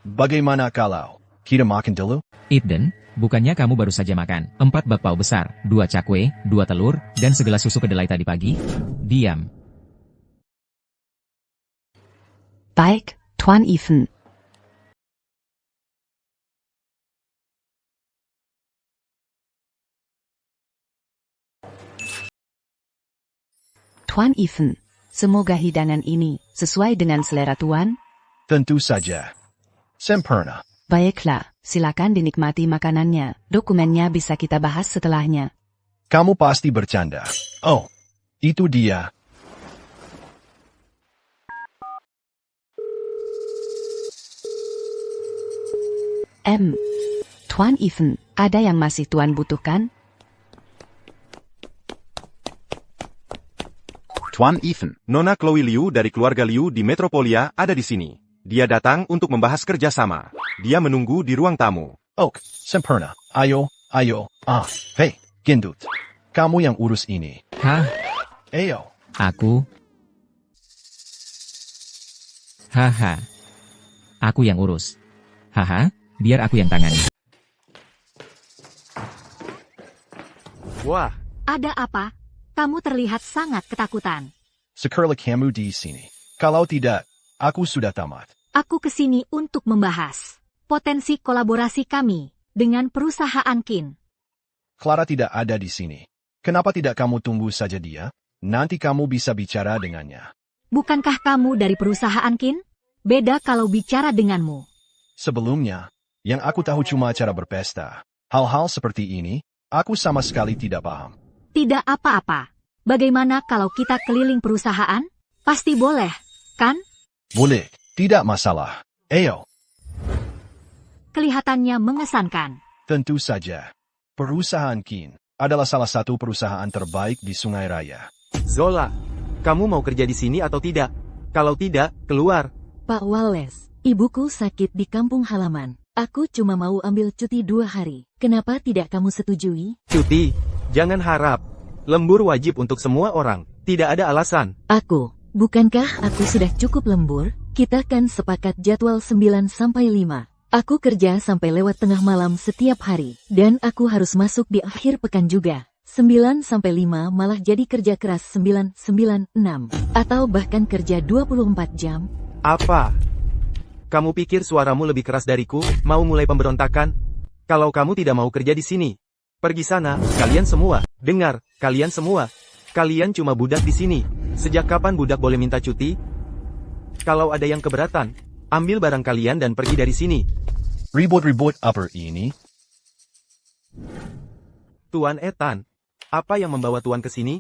Bagaimana kalau kita makan dulu? Eden, bukannya kamu baru saja makan 4 bakpao besar, 2 cakwe, 2 telur, dan segelas susu kedelai tadi pagi? Diam. Baik, Tuan Ethan. Tuan Ethan, semoga hidangan ini sesuai dengan selera Tuan. Tentu saja. Sempurna. Baiklah, silakan dinikmati makanannya. Dokumennya bisa kita bahas setelahnya. Kamu pasti bercanda. Oh, itu dia. Tuan Ethan, ada yang masih Tuan butuhkan? Tuan Ethan. Nona Chloe Liu dari keluarga Liu di Metropolia ada di sini. Dia datang untuk membahas kerjasama. Dia menunggu di ruang tamu. Oh, sempurna. Ayo. Hei, gendut. Kamu yang urus ini. Hah? Ayo. Aku? Haha. Aku yang urus. Haha, biar aku yang tangani. Wah. Ada apa? Kamu terlihat sangat ketakutan. Sekarang kamu di sini. Kalau tidak, aku sudah tamat. Aku kesini untuk membahas potensi kolaborasi kami dengan perusahaan Kin. Clara tidak ada di sini. Kenapa tidak kamu tunggu saja dia? Nanti kamu bisa bicara dengannya. Bukankah kamu dari perusahaan Kin? Beda kalau bicara denganmu. Sebelumnya, yang aku tahu cuma cara berpesta. Hal-hal seperti ini, aku sama sekali tidak paham. Tidak apa-apa. Bagaimana kalau kita keliling perusahaan? Pasti boleh, kan? Boleh, tidak masalah. Ayo. Kelihatannya mengesankan. Tentu saja. Perusahaan Kin adalah salah satu perusahaan terbaik di Sungai Raya. Zola, kamu mau kerja di sini atau tidak? Kalau tidak, keluar. Pak Wallace, ibuku sakit di kampung halaman. Aku cuma mau ambil cuti 2 hari. Kenapa tidak kamu setujui? Cuti? Jangan harap. Lembur wajib untuk semua orang. Tidak ada alasan. Bukankah aku sudah cukup lembur? Kita kan sepakat jadwal 9 sampai 5. Aku kerja sampai lewat tengah malam setiap hari. Dan aku harus masuk di akhir pekan juga. 9 sampai 5 malah jadi kerja keras 9-9-6. Atau bahkan kerja 24 jam. Apa? Kamu pikir suaramu lebih keras dariku? Mau mulai pemberontakan? Kalau kamu tidak mau kerja di sini, pergi sana, kalian semua. Dengar, kalian semua. Kalian cuma budak di sini. Sejak kapan budak boleh minta cuti? Kalau ada yang keberatan, ambil barang kalian dan pergi dari sini. Ribut-ribut apa ini? Tuan Ethan, apa yang membawa Tuan ke sini?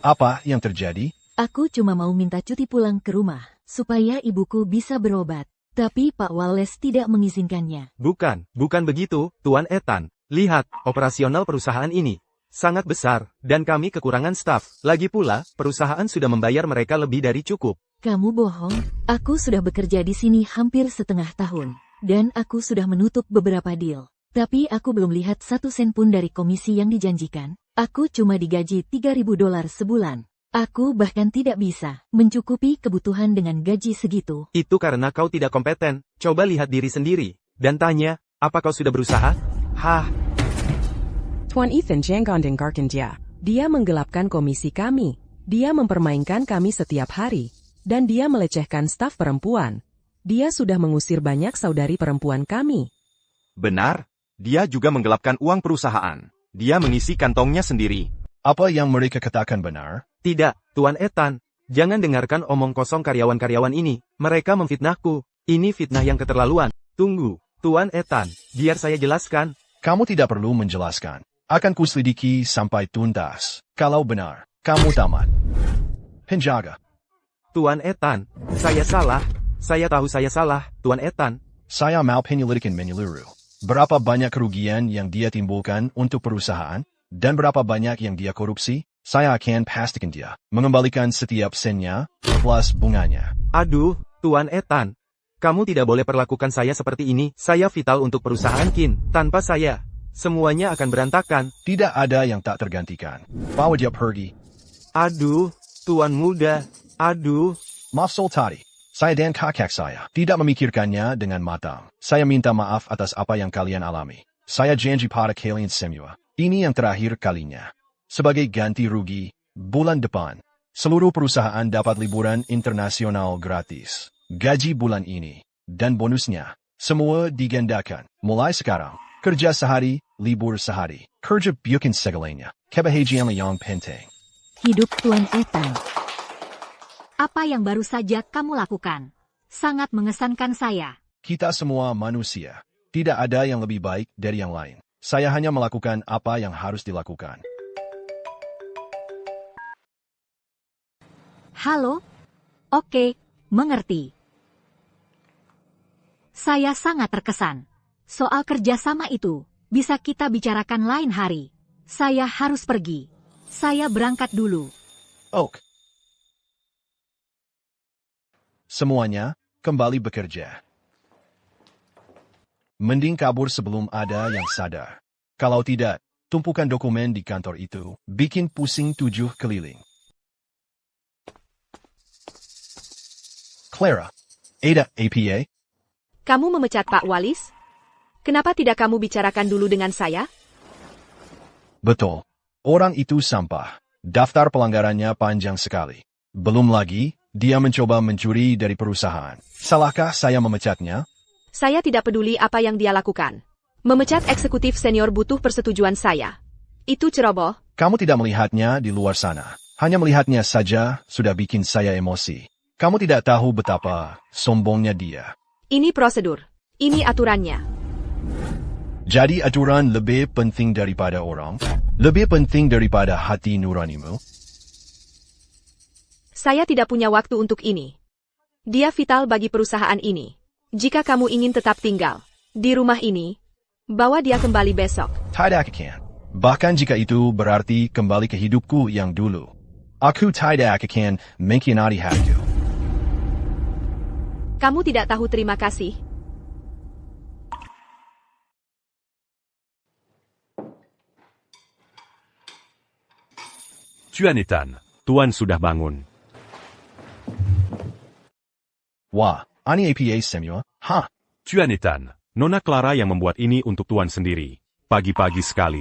Apa yang terjadi? Aku cuma mau minta cuti pulang ke rumah, supaya ibuku bisa berobat. Tapi Pak Wallace tidak mengizinkannya. Bukan begitu, Tuan Ethan. Lihat, operasional perusahaan ini sangat besar, dan kami kekurangan staf. Lagi pula, perusahaan sudah membayar mereka lebih dari cukup. Kamu bohong. Aku sudah bekerja di sini hampir setengah tahun. Dan aku sudah menutup beberapa deal. Tapi aku belum lihat 1 sen pun dari komisi yang dijanjikan. Aku cuma digaji $3.000 sebulan. Aku bahkan tidak bisa mencukupi kebutuhan dengan gaji segitu. Itu karena kau tidak kompeten. Coba lihat diri sendiri. Dan tanya, apa kau sudah berusaha? Hah? Tuan Ethan jangan dengarkan dia. Dia menggelapkan komisi kami. Dia mempermainkan kami setiap hari. Dan dia melecehkan staf perempuan. Dia sudah mengusir banyak saudari perempuan kami. Benar, dia juga menggelapkan uang perusahaan. Dia mengisi kantongnya sendiri. Apa yang mereka katakan benar? Tidak, Tuan Ethan. Jangan dengarkan omong kosong karyawan-karyawan ini. Mereka memfitnahku. Ini fitnah yang keterlaluan. Tunggu, Tuan Ethan. Biar saya jelaskan. Kamu tidak perlu menjelaskan. Akan kuselidiki sampai tuntas. Kalau benar, kamu tamat. Penjaga. Tuan Ethan, saya salah. Saya tahu saya salah, Tuan Ethan. Saya mau penyelidikan menyeluruh. Berapa banyak kerugian yang dia timbulkan untuk perusahaan, dan berapa banyak yang dia korupsi? Saya akan pastikan dia mengembalikan setiap sennya plus bunganya. Aduh, Tuan Ethan. Kamu tidak boleh perlakukan saya seperti ini. Saya vital untuk perusahaan Kin. Tanpa saya, semuanya akan berantakan. Tidak ada yang tak tergantikan. Bawa dia pergi. Aduh, Tuan Muda. Aduh. Maaf tadi. Saya dan kakak saya tidak memikirkannya dengan matang. Saya minta maaf atas apa yang kalian alami. Saya janji pada kalian semua. Ini yang terakhir kalinya. Sebagai ganti rugi, bulan depan, seluruh perusahaan dapat liburan internasional gratis. Gaji bulan ini, dan bonusnya, semua digandakan. Mulai sekarang, kerja sehari, libur sehari. Kerja bikin segalanya. Kebahagiaan yang penting. Hidup Tuan Ethan. Apa yang baru saja kamu lakukan? Sangat mengesankan saya. Kita semua manusia. Tidak ada yang lebih baik dari yang lain. Saya hanya melakukan apa yang harus dilakukan. Halo? Oke, mengerti. Saya sangat terkesan. Soal kerjasama itu, bisa kita bicarakan lain hari. Saya harus pergi. Saya berangkat dulu. Oke. Semuanya, kembali bekerja. Mending kabur sebelum ada yang sadar. Kalau tidak, tumpukan dokumen di kantor itu, bikin pusing 7 keliling. Clara, Ada APA? Kamu memecat Pak Walis? Kenapa tidak kamu bicarakan dulu dengan saya? Betul. Orang itu sampah. Daftar pelanggarannya panjang sekali. Belum lagi, dia mencoba mencuri dari perusahaan. Salahkah saya memecatnya? Saya tidak peduli apa yang dia lakukan. Memecat eksekutif senior butuh persetujuan saya. Itu ceroboh. Kamu tidak melihatnya di luar sana. Hanya melihatnya saja sudah bikin saya emosi. Kamu tidak tahu betapa sombongnya dia. Ini prosedur. Ini aturannya. Jadi aturan lebih penting daripada orang? Lebih penting daripada hati nuranimu? Saya tidak punya waktu untuk ini. Dia vital bagi perusahaan ini. Jika kamu ingin tetap tinggal di rumah ini, bawa dia kembali besok. Tidak akan. Bahkan jika itu berarti kembali ke hidupku yang dulu. Aku tidak akan mengkhianati hatiku. Kamu tidak tahu terima kasih. Tuan Ethan. Tuan sudah bangun. Wah, ini APA semua? Hah? Tuan Ethan. Nona Clara yang membuat ini untuk Tuan sendiri. Pagi-pagi sekali.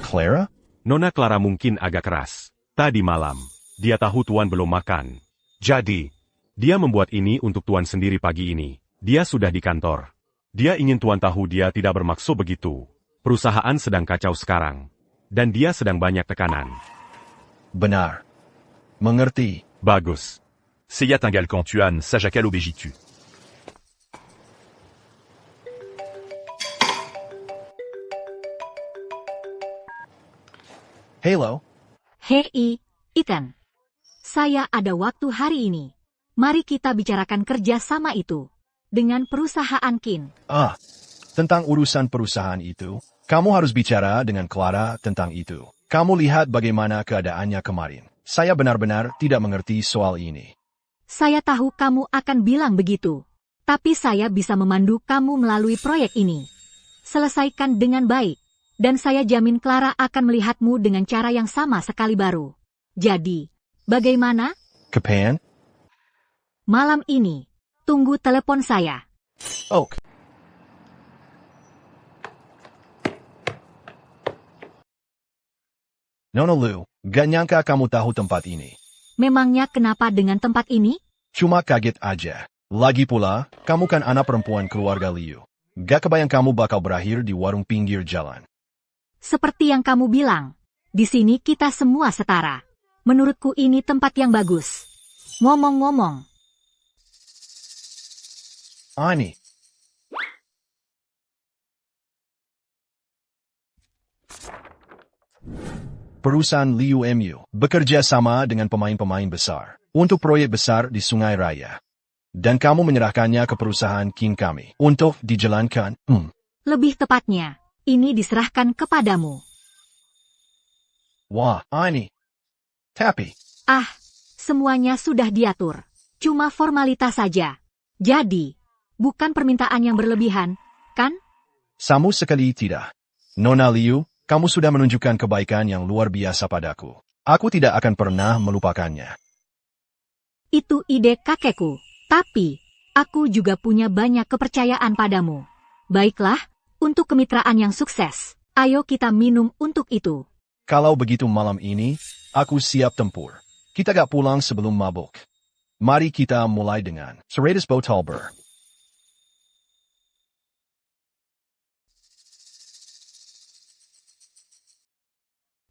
Clara? Nona Clara mungkin agak keras. Tadi malam, dia tahu Tuan belum makan. Jadi, dia membuat ini untuk Tuan sendiri pagi ini. Dia sudah di kantor. Dia ingin Tuan tahu dia tidak bermaksud begitu. Perusahaan sedang kacau sekarang. Dan dia sedang banyak tekanan. Benar. Mengerti. Bagus. Seya tinggal quand Tuan sajakal obejitu. Halo. Hei, Ethan. Saya ada waktu hari ini. Mari kita bicarakan kerja sama itu. Dengan perusahaan Kin. Tentang urusan perusahaan itu, kamu harus bicara dengan Clara tentang itu. Kamu lihat bagaimana keadaannya kemarin. Saya benar-benar tidak mengerti soal ini. Saya tahu kamu akan bilang begitu. Tapi saya bisa memandu kamu melalui proyek ini. Selesaikan dengan baik. Dan saya jamin Clara akan melihatmu dengan cara yang sama sekali baru. Jadi, bagaimana? Kapan? Malam ini. Tunggu telepon saya. Oke. Nona Lu, gak nyangka kamu tahu tempat ini. Memangnya kenapa dengan tempat ini? Cuma kaget aja. Lagi pula, kamu kan anak perempuan keluarga Liu. Gak kebayang kamu bakal berakhir di warung pinggir jalan. Seperti yang kamu bilang, di sini kita semua setara. Menurutku ini tempat yang bagus. Ngomong-ngomong. Ani. Perusahaan Liu MU bekerja sama dengan pemain-pemain besar untuk proyek besar di Sungai Raya. Dan kamu menyerahkannya ke perusahaan King kami untuk dijalankan. Lebih tepatnya, ini diserahkan kepadamu. Wah, ini. Tapi. Semuanya sudah diatur. Cuma formalitas saja. Jadi, bukan permintaan yang berlebihan, kan? Sama sekali tidak. Nona Liu, kamu sudah menunjukkan kebaikan yang luar biasa padaku. Aku tidak akan pernah melupakannya. Itu ide kakekku. Tapi, aku juga punya banyak kepercayaan padamu. Baiklah, untuk kemitraan yang sukses, ayo kita minum untuk itu. Kalau begitu malam ini, aku siap tempur. Kita gak pulang sebelum mabuk. Mari kita mulai dengan 100 botol bir.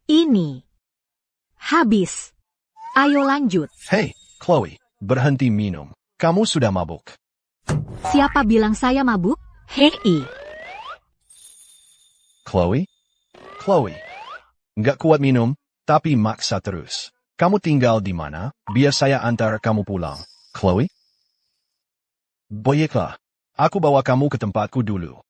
Ini. Habis. Ayo lanjut. Hey, Chloe, berhenti minum. Kamu sudah mabuk. Siapa bilang saya mabuk? Hei. Chloe? Chloe. Nggak kuat minum, tapi maksa terus. Kamu tinggal di mana? Biar saya antar kamu pulang. Chloe? Baiklah. Aku bawa kamu ke tempatku dulu.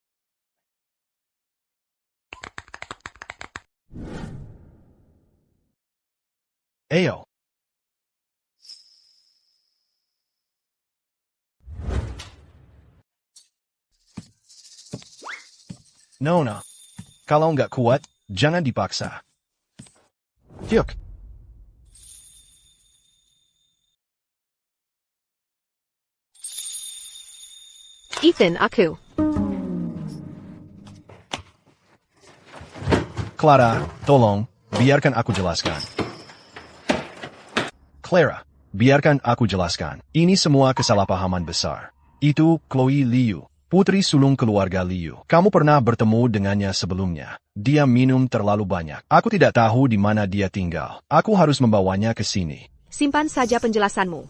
Ayo. Nona. Kalau nggak kuat, jangan dipaksa. Yuk. Ethan, aku. Clara, tolong, biarkan aku jelaskan. Clara, biarkan aku jelaskan. Ini semua kesalahpahaman besar. Itu Chloe Liu, putri sulung keluarga Liu. Kamu pernah bertemu dengannya sebelumnya. Dia minum terlalu banyak. Aku tidak tahu di mana dia tinggal. Aku harus membawanya ke sini. Simpan saja penjelasanmu.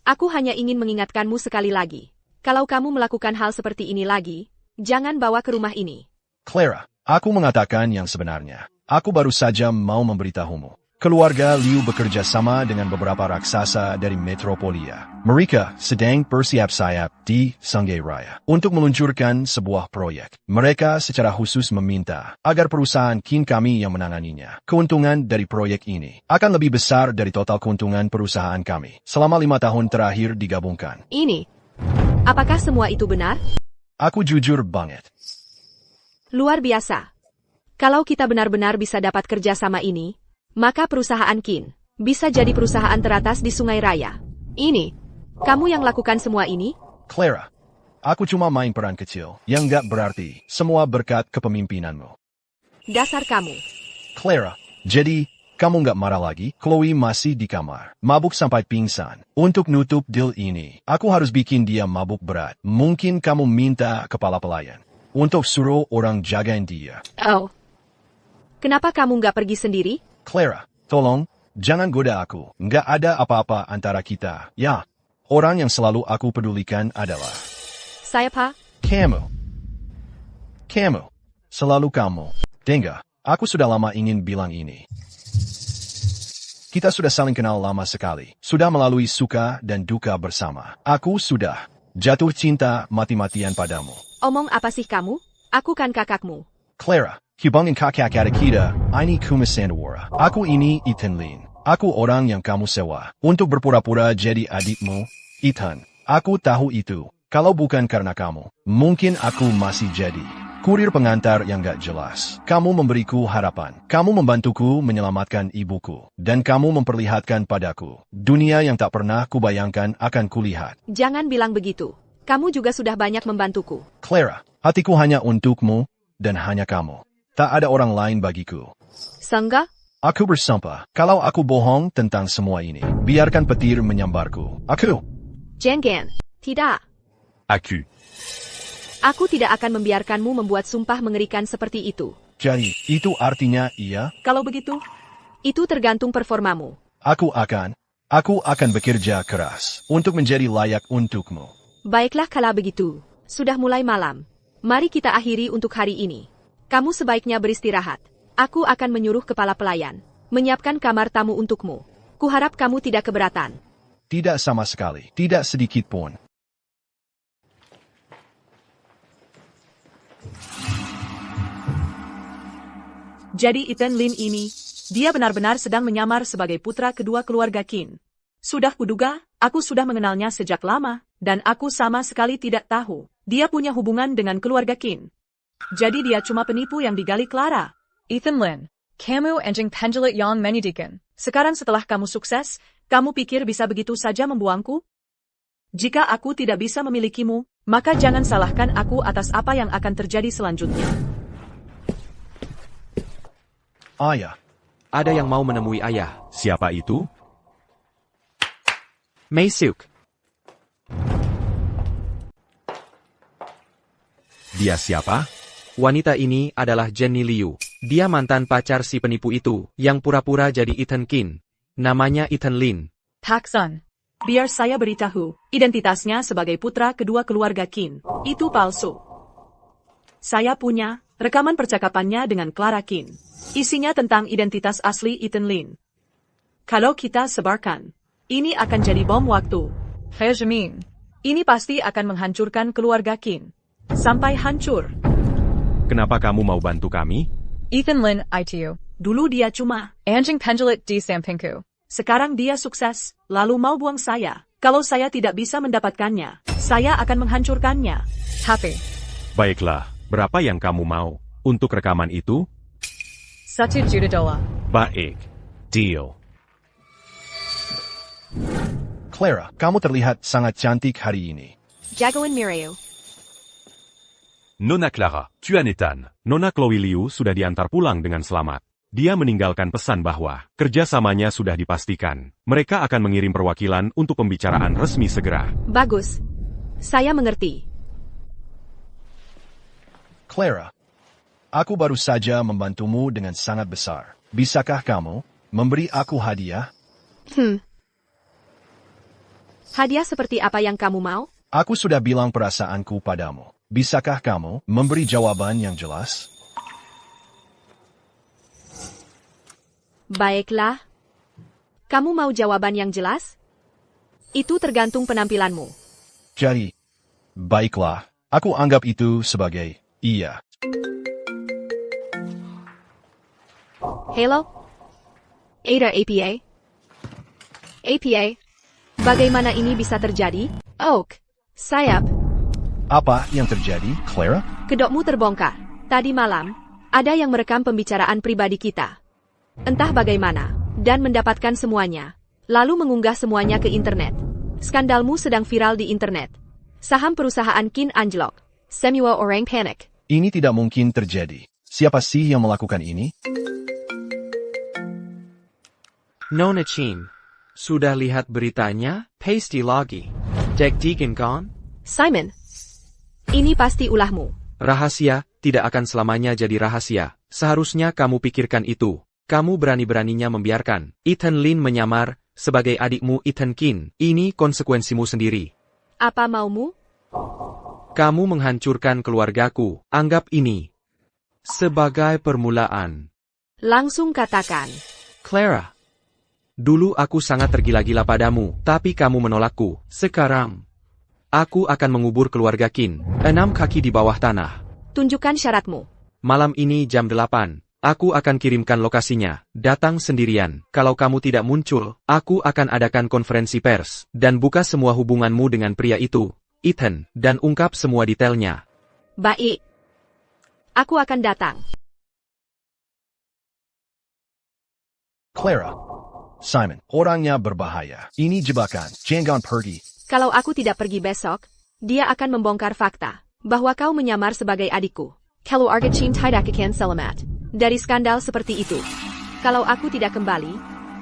Aku hanya ingin mengingatkanmu sekali lagi. Kalau kamu melakukan hal seperti ini lagi, jangan bawa ke rumah ini. Clara, aku mengatakan yang sebenarnya. Aku baru saja mau memberitahumu. Keluarga Liu bekerja sama dengan beberapa raksasa dari Metropolia. Mereka sedang bersiap-siap di Sungai Raya untuk meluncurkan sebuah proyek. Mereka secara khusus meminta agar perusahaan Qin kami yang menanganinya. Keuntungan dari proyek ini akan lebih besar dari total keuntungan perusahaan kami selama 5 tahun terakhir digabungkan. Ini. Apakah semua itu benar? Aku jujur banget. Luar biasa. Kalau kita benar-benar bisa dapat kerja sama ini, maka perusahaan Qin bisa jadi perusahaan teratas di Sungai Raya. Ini, kamu yang lakukan semua ini? Clara, aku cuma main peran kecil yang gak berarti. Semua berkat kepemimpinanmu. Dasar kamu. Clara, jadi kamu gak marah lagi? Chloe masih di kamar, mabuk sampai pingsan. Untuk nutup deal ini, aku harus bikin dia mabuk berat. Mungkin kamu minta kepala pelayan untuk suruh orang jagain dia. Oh. Kenapa kamu gak pergi sendiri? Clara, tolong, jangan goda aku. Nggak ada apa-apa antara kita. Ya, orang yang selalu aku pedulikan adalah... Saya, Pak. Kamu. Selalu kamu. Dengar, aku sudah lama ingin bilang ini. Kita sudah saling kenal lama sekali. Sudah melalui suka dan duka bersama. Aku sudah jatuh cinta mati-matian padamu. Omong apa sih kamu? Aku kan kakakmu. Clara, hubungin kakak adik kita, ini Kumasandawara. Aku ini Ethan Lin. Aku orang yang kamu sewa untuk berpura-pura jadi adikmu. Ethan, aku tahu itu. Kalau bukan karena kamu, mungkin aku masih jadi kurir pengantar yang gak jelas. Kamu memberiku harapan. Kamu membantuku menyelamatkan ibuku. Dan kamu memperlihatkan padaku dunia yang tak pernah kubayangkan akan kulihat. Jangan bilang begitu. Kamu juga sudah banyak membantuku. Clara, hatiku hanya untukmu dan hanya kamu. Tak ada orang lain bagiku. Sangga? Aku bersumpah, kalau aku bohong tentang semua ini, biarkan petir menyambarku. Aku. Jangan. Tidak. Aku. Aku tidak akan membiarkanmu membuat sumpah mengerikan seperti itu. Jadi, itu artinya iya? Kalau begitu, itu tergantung performamu. Aku akan bekerja keras untuk menjadi layak untukmu. Baiklah kalau begitu. Sudah mulai malam. Mari kita akhiri untuk hari ini. Kamu sebaiknya beristirahat. Aku akan menyuruh kepala pelayan menyiapkan kamar tamu untukmu. Kuharap kamu tidak keberatan. Tidak sama sekali. Tidak sedikit pun. jadi Ethan Lin ini, dia benar-benar sedang menyamar sebagai putra kedua keluarga Qin. Sudah kuduga, aku sudah mengenalnya sejak lama, dan aku sama sekali tidak tahu dia punya hubungan dengan keluarga Qin. Jadi dia cuma penipu yang digali Clara. Ethan Lin, Kamu anjing penjelit yang menyedihkan. Sekarang setelah kamu sukses, kamu pikir bisa begitu saja membuangku? Jika aku tidak bisa memilikimu, maka jangan salahkan aku atas apa yang akan terjadi selanjutnya. Ayah. Ada yang mau menemui ayah. Siapa itu? Maesuk. Dia siapa? Wanita ini adalah Jenny Liu. Dia mantan pacar si penipu itu, yang pura-pura jadi Ethan Kin. Namanya Ethan Lin. Taksan. Biar saya beritahu, identitasnya sebagai putra kedua keluarga Qin. Itu palsu. Saya punya rekaman percakapannya dengan Clara Qin. Isinya tentang identitas asli Ethan Lin. Kalau kita sebarkan, ini akan jadi bom waktu. Hejamin. Ini pasti akan menghancurkan keluarga Qin. Sampai hancur. Kenapa kamu mau bantu kami? Ethan Lin, ITU. Dulu dia cuma Anjing penjelit di sampingku. Sekarang dia sukses, lalu mau buang saya. Kalau saya tidak bisa mendapatkannya, saya akan menghancurkannya. Tapi, Baiklah, berapa yang kamu mau untuk rekaman itu? $1 juta. Baik. Deal. Clara, kamu terlihat sangat cantik hari ini. Jacqueline Mireu. Nona Clara, tu as Nathan. Nona Chloe Liu sudah diantar pulang dengan selamat. Dia meninggalkan pesan bahwa kerjasamanya sudah dipastikan. Mereka akan mengirim perwakilan untuk pembicaraan resmi segera. Bagus. Saya mengerti. Clara, aku baru saja membantumu dengan sangat besar. Bisakah kamu memberi aku hadiah? Hadiah seperti apa yang kamu mau? Aku sudah bilang perasaanku padamu. Bisakah kamu memberi jawaban yang jelas? Baiklah. Kamu mau jawaban yang jelas? Itu tergantung penampilanmu. Jadi, baiklah, aku anggap itu sebagai iya. Hello? Ada APA? APA? Bagaimana ini bisa terjadi? Oak. Sayap. Apa yang terjadi, Clara? Kedokmu terbongkar. Tadi malam, ada yang merekam pembicaraan pribadi kita. Entah bagaimana, dan mendapatkan semuanya. Lalu mengunggah semuanya ke internet. Skandalmu sedang viral di internet. Saham perusahaan Qin anjlok. Semua orang panik. Ini tidak mungkin terjadi. Siapa sih yang melakukan ini? Nona Chin. Sudah lihat beritanya? Pasti lagi. Jack Deacon kan? Simon. Ini pasti ulahmu. Rahasia tidak akan selamanya jadi rahasia. Seharusnya kamu pikirkan itu. Kamu berani-beraninya membiarkan Ethan Lin menyamar sebagai adikmu Ethan Kin. Ini konsekuensimu sendiri. Apa maumu? Kamu menghancurkan keluargaku. Anggap ini sebagai permulaan. Langsung katakan. Clara. Dulu aku sangat tergila-gila padamu, tapi kamu menolakku. Sekarang, aku akan mengubur keluarga Qin, 6 kaki di bawah tanah. Tunjukkan syaratmu. Malam ini jam 8. Aku akan kirimkan lokasinya. Datang sendirian. Kalau kamu tidak muncul, aku akan adakan konferensi pers, dan buka semua hubunganmu dengan pria itu, Ethan, dan ungkap semua detailnya. Baik. Aku akan datang. Clara. Simon, orangnya berbahaya. Ini jebakan. Jangan pergi. Kalau aku tidak pergi besok, dia akan membongkar fakta bahwa kau menyamar sebagai adikku. Keluarga Qin tidak akan selamat dari skandal seperti itu. Kalau aku tidak kembali,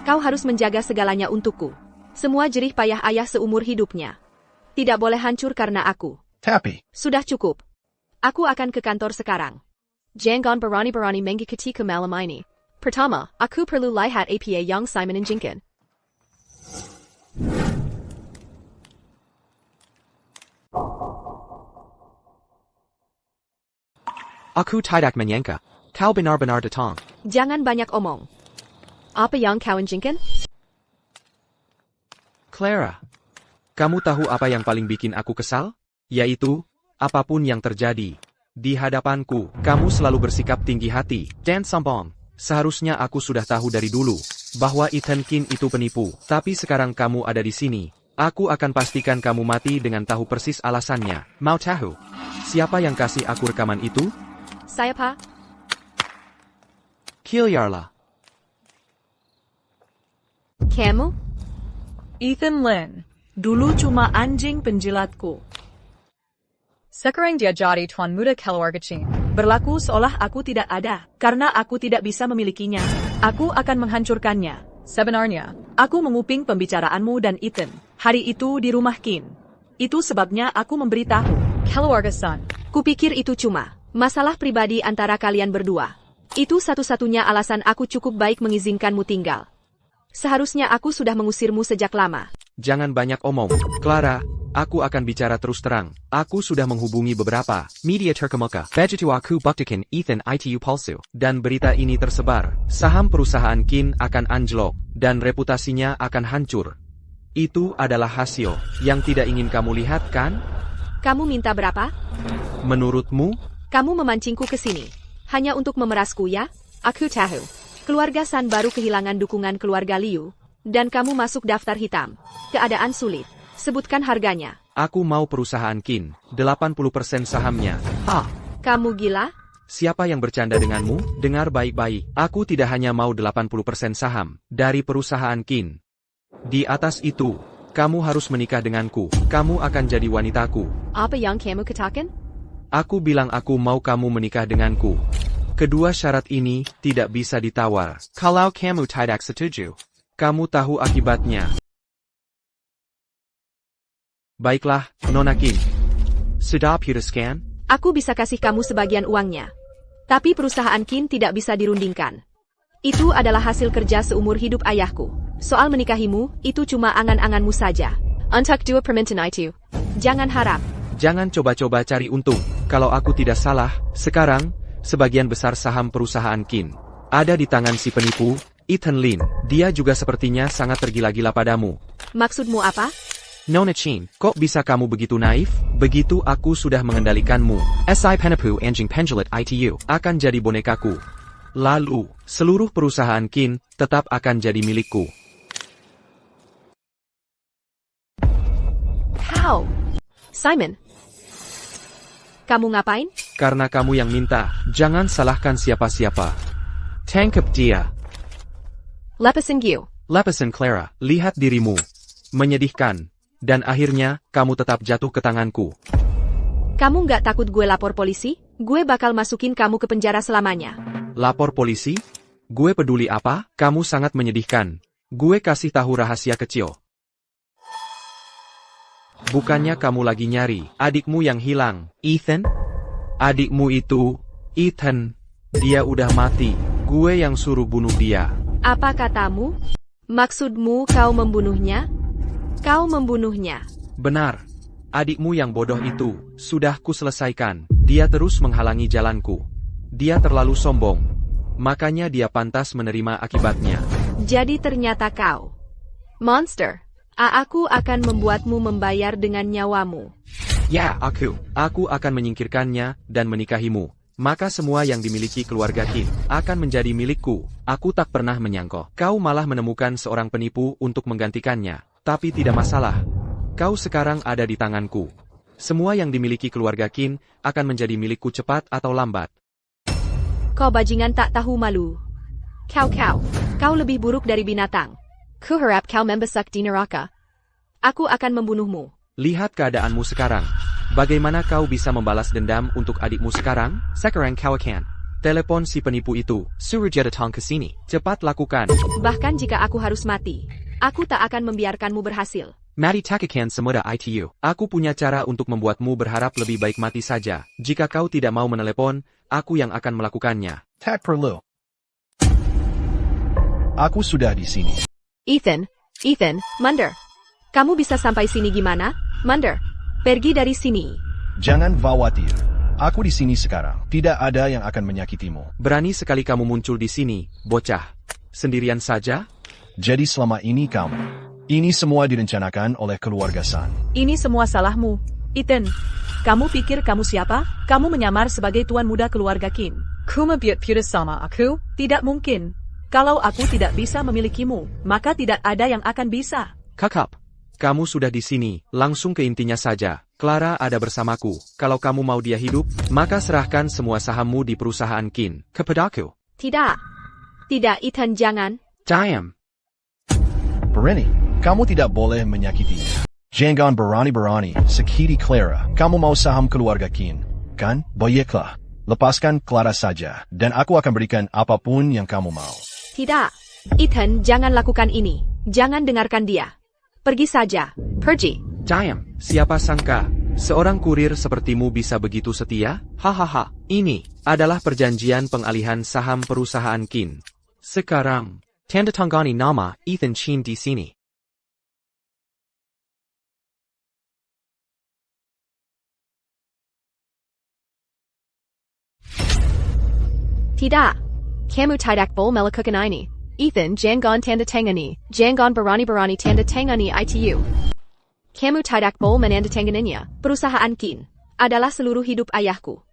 kau harus menjaga segalanya untukku. Semua jerih payah ayah seumur hidupnya tidak boleh hancur karena aku. Tapi, sudah cukup. Aku akan ke kantor sekarang. Jangan berani-berani mengikuti ke malam ini. Pertama, aku perlu lihat APA yang Simon injinkan. Aku tidak menyangka. Kau benar-benar datang. Jangan banyak omong. Apa yang kau injinkan? Clara. Kamu tahu apa yang paling bikin aku kesal? Yaitu, apapun yang terjadi. Di hadapanku, kamu selalu bersikap tinggi hati dan sombong. Seharusnya aku sudah tahu dari dulu bahwa Ethan Kin itu penipu. Tapi sekarang kamu ada di sini. Aku akan pastikan kamu mati dengan tahu persis alasannya. Mau tahu? Siapa yang kasih aku rekaman itu? Saya, Pak. Kiliarla. Kamu? Ethan Lin. Dulu cuma anjing penjilatku. Sekarang dia jadi tuan muda keluarga Qin. Berlaku seolah aku tidak ada. Karena aku tidak bisa memilikinya. Aku akan menghancurkannya. Sebenarnya, aku menguping pembicaraanmu dan Ethan. Hari itu di rumah Qin. Itu sebabnya aku memberitahu. Keluarga Sun. Kupikir itu cuma masalah pribadi antara kalian berdua. Itu satu-satunya alasan aku cukup baik mengizinkanmu tinggal. Seharusnya aku sudah mengusirmu sejak lama. Jangan banyak omong. Clara, aku akan bicara terus terang. Aku sudah menghubungi beberapa media terkemuka. Begitu aku buktikan Ethan itu palsu. Dan berita ini tersebar. Saham perusahaan Qin akan anjlok. Dan reputasinya akan hancur. Itu adalah hasil yang tidak ingin kamu lihat, kan? Kamu minta berapa? Menurutmu? Kamu memancingku ke sini. Hanya untuk memerasku ya? Aku tahu. Keluarga San baru kehilangan dukungan keluarga Liu. Dan kamu masuk daftar hitam. Keadaan sulit. Sebutkan harganya. Aku mau perusahaan Qin. 80% sahamnya. Hah? Kamu gila? Siapa yang bercanda denganmu? Dengar baik-baik. Aku tidak hanya mau 80% saham dari perusahaan Qin. Di atas itu, kamu harus menikah denganku. Kamu akan jadi wanitaku. Apa yang kamu katakan? Aku bilang aku mau kamu menikah denganku. Kedua syarat ini tidak bisa ditawar. Kalau kamu tidak setuju, kamu tahu akibatnya. Baiklah, Nona Qin. Sudah putuskan? Aku bisa kasih kamu sebagian uangnya. Tapi perusahaan Qin tidak bisa dirundingkan. Itu adalah hasil kerja seumur hidup ayahku. Soal menikahimu, itu cuma angan-anganmu saja. Untuk dua permintaan itu. Jangan harap. Jangan coba-coba cari untung. Kalau aku tidak salah, sekarang, sebagian besar saham perusahaan Qin ada di tangan si penipu, Ethan Lin. Dia juga sepertinya sangat tergila-gila padamu. Maksudmu apa? Nona Qin, kok bisa kamu begitu naif? Begitu aku sudah mengendalikanmu, si penipu anjing penjelit itu akan jadi bonekaku. Lalu, seluruh perusahaan Qin tetap akan jadi milikku. How? Simon? Kamu ngapain? Karena kamu yang minta, jangan salahkan siapa-siapa. Tangkap dia. Lepasin Gio. Lepasin Clara, lihat dirimu. Menyedihkan. Dan akhirnya, kamu tetap jatuh ke tanganku. Kamu nggak takut gue lapor polisi? Gue bakal masukin kamu ke penjara selamanya. Lapor polisi? Gue peduli apa? Kamu sangat menyedihkan. Gue kasih tahu rahasia kecil. Bukannya kamu lagi nyari adikmu yang hilang, Ethan? Adikmu itu, Ethan, dia udah mati. Gue yang suruh bunuh dia. Apa katamu? Maksudmu kau membunuhnya? Kau membunuhnya. Benar. Adikmu yang bodoh itu, sudah kuselesaikan. Dia terus menghalangi jalanku. Dia terlalu sombong. Makanya dia pantas menerima akibatnya. Jadi ternyata kau monster. Aku akan membuatmu membayar dengan nyawamu. Ya, aku akan menyingkirkannya dan menikahimu. Maka semua yang dimiliki keluarga Qin akan menjadi milikku. Aku tak pernah menyangka kau malah menemukan seorang penipu untuk menggantikannya. Tapi tidak masalah. Kau sekarang ada di tanganku. Semua yang dimiliki keluarga Qin akan menjadi milikku cepat atau lambat. Kau bajingan tak tahu malu. Kau lebih buruk dari binatang. Kuharap kau membesar di neraka. Aku akan membunuhmu. Lihat keadaanmu sekarang. Bagaimana kau bisa membalas dendam untuk adikmu sekarang? Sekarang kau akan telepon si penipu itu. Suruh dia datang ke sini. Cepat lakukan. Bahkan jika aku harus mati, aku tak akan membiarkanmu berhasil. Mati takkan semudah itu. Aku punya cara untuk membuatmu berharap lebih baik mati saja. Jika kau tidak mau menelepon, aku yang akan melakukannya. Tak perlu. Aku sudah di sini. Ethan, mundur. Kamu bisa sampai sini gimana? Mundur. Pergi dari sini. Jangan khawatir. Aku di sini sekarang. Tidak ada yang akan menyakitimu. Berani sekali kamu muncul di sini, bocah. Sendirian saja? Jadi selama ini kamu. Ini semua direncanakan oleh keluarga San. Ini semua salahmu, Ethan. Kamu pikir kamu siapa? Kamu menyamar sebagai tuan muda keluarga Qin. Kuma biut putus sama aku? Tidak mungkin. Kalau aku tidak bisa memilikimu, maka tidak ada yang akan bisa. Kakak, kamu sudah di sini, langsung ke intinya saja. Clara ada bersamaku. Kalau kamu mau dia hidup, maka serahkan semua sahammu di perusahaan Qin kepadaku. Tidak. Tidak, Ethan, jangan. Diam. Berani, kamu tidak boleh menyakitinya. Jangan berani-berani, sakiti Clara. Kamu mau saham keluarga Kin, kan? Baiklah, lepaskan Clara saja, dan aku akan berikan apapun yang kamu mau. Tidak. Ethan, jangan lakukan ini. Jangan dengarkan dia. Pergi saja. Pergi. Diam. Siapa sangka, seorang kurir sepertimu bisa begitu setia? Hahaha, ini adalah perjanjian pengalihan saham perusahaan Kin. Sekarang, tanda tangani nama Ethan Chin di sini. Tidak. Kamu tidak boleh melakukan ini. Ethan, jangan tanda tangani. Jangan berani-berani tanda tangani itu. Kamu tidak boleh menandatanganinya. Perusahaan Kin adalah seluruh hidup ayahku.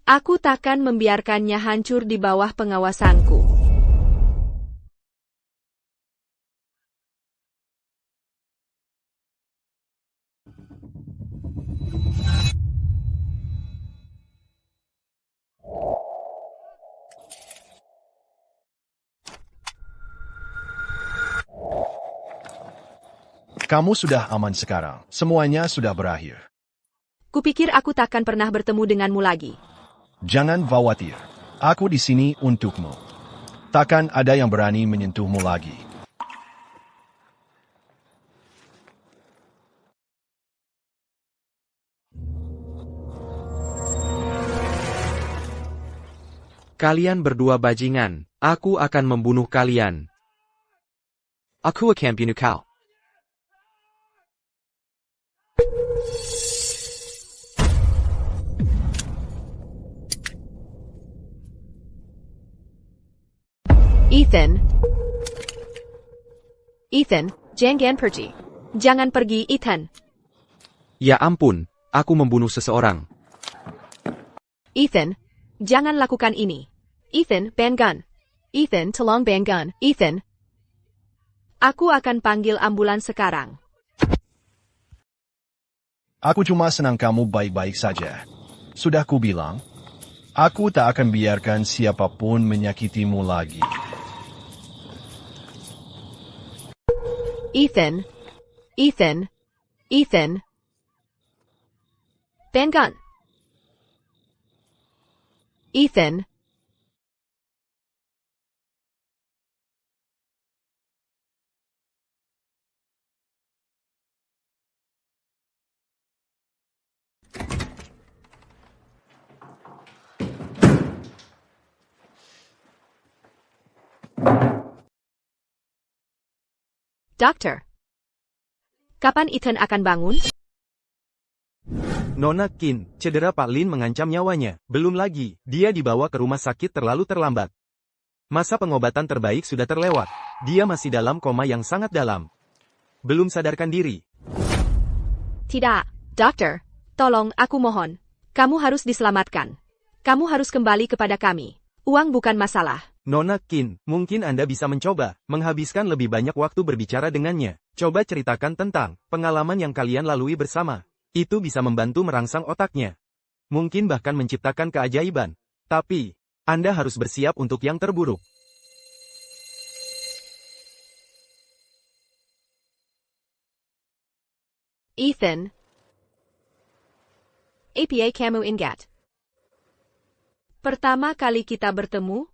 Aku takkan membiarkannya hancur di bawah pengawasanku. Kamu sudah aman sekarang. Semuanya sudah berakhir. Kupikir aku takkan pernah bertemu denganmu lagi. Jangan khawatir. Aku di sini untukmu. Takkan ada yang berani menyentuhmu lagi. Kalian berdua bajingan. Aku akan membunuh kalian. Aku akan bunuh kau. Ethan, jangan pergi. Jangan pergi, Ethan. Ya ampun, aku membunuh seseorang. Ethan, jangan lakukan ini. Ethan, ban gun. Ethan, tolong ban gun. Ethan. Aku akan panggil ambulans sekarang. Aku cuma senang kamu baik-baik saja. Sudah kubilang, aku tak akan biarkan siapapun menyakitimu lagi. Ethan. Ban gun. Ethan. Dokter. Kapan Ethan akan bangun? Nona Kin, cedera Pak Lin mengancam nyawanya. Belum lagi, dia dibawa ke rumah sakit terlalu terlambat. Masa pengobatan terbaik sudah terlewat. Dia masih dalam koma yang sangat dalam. Belum sadarkan diri. Tidak, dokter. Tolong, aku mohon. Kamu harus diselamatkan. Kamu harus kembali kepada kami. Uang bukan masalah. Nona Kin, mungkin Anda bisa mencoba menghabiskan lebih banyak waktu berbicara dengannya. Coba ceritakan tentang pengalaman yang kalian lalui bersama. Itu bisa membantu merangsang otaknya. Mungkin bahkan menciptakan keajaiban. Tapi, Anda harus bersiap untuk yang terburuk. Ethan. Apa kamu ingat? Pertama kali kita bertemu?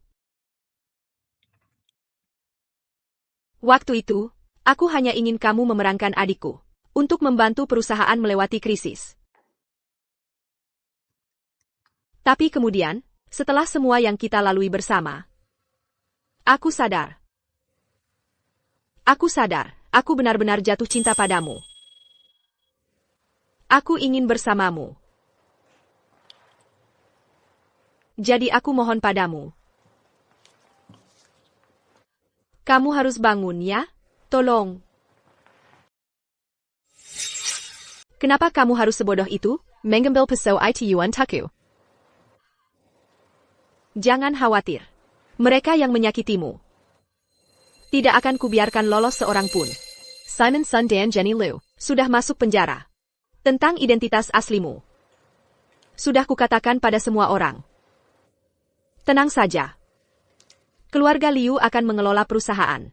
Waktu itu, aku hanya ingin kamu memerankan adikku, untuk membantu perusahaan melewati krisis. Tapi kemudian, setelah semua yang kita lalui bersama, aku sadar. Aku benar-benar jatuh cinta padamu. Aku ingin bersamamu. Jadi aku mohon padamu. Kamu harus bangun ya, tolong. Kenapa kamu harus sebodoh itu, mengambil pisau itu untukku? Jangan khawatir. Mereka yang menyakitimu tidak akan kubiarkan lolos seorang pun. Simon Sun dan Jenny Liu sudah masuk penjara. Tentang identitas aslimu sudah kukatakan pada semua orang. Tenang saja. Keluarga Liu akan mengelola perusahaan.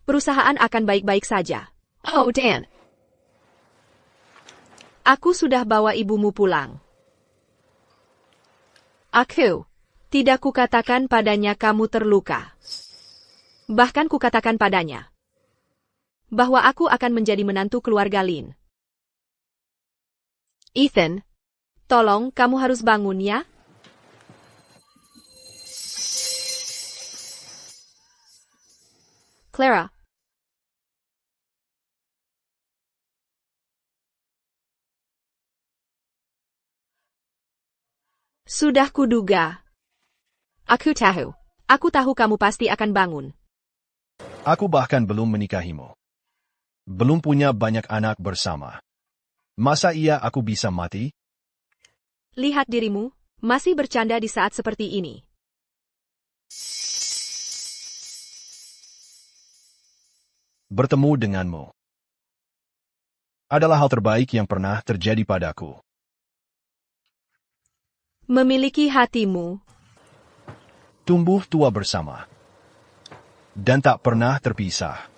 Perusahaan akan baik-baik saja. Oh, Dan. Aku sudah bawa ibumu pulang. Aku tidak kukatakan padanya kamu terluka. Bahkan kukatakan padanya bahwa aku akan menjadi menantu keluarga Lin. Ethan, tolong kamu harus bangun ya. Clara. Sudah kuduga. Aku tahu kamu pasti akan bangun. Aku bahkan belum menikahimu. Belum punya banyak anak bersama. Masa iya aku bisa mati? Lihat dirimu, masih bercanda di saat seperti ini. Bertemu denganmu adalah hal terbaik yang pernah terjadi padaku. Memiliki hatimu. Tumbuh tua bersama. Dan tak pernah terpisah.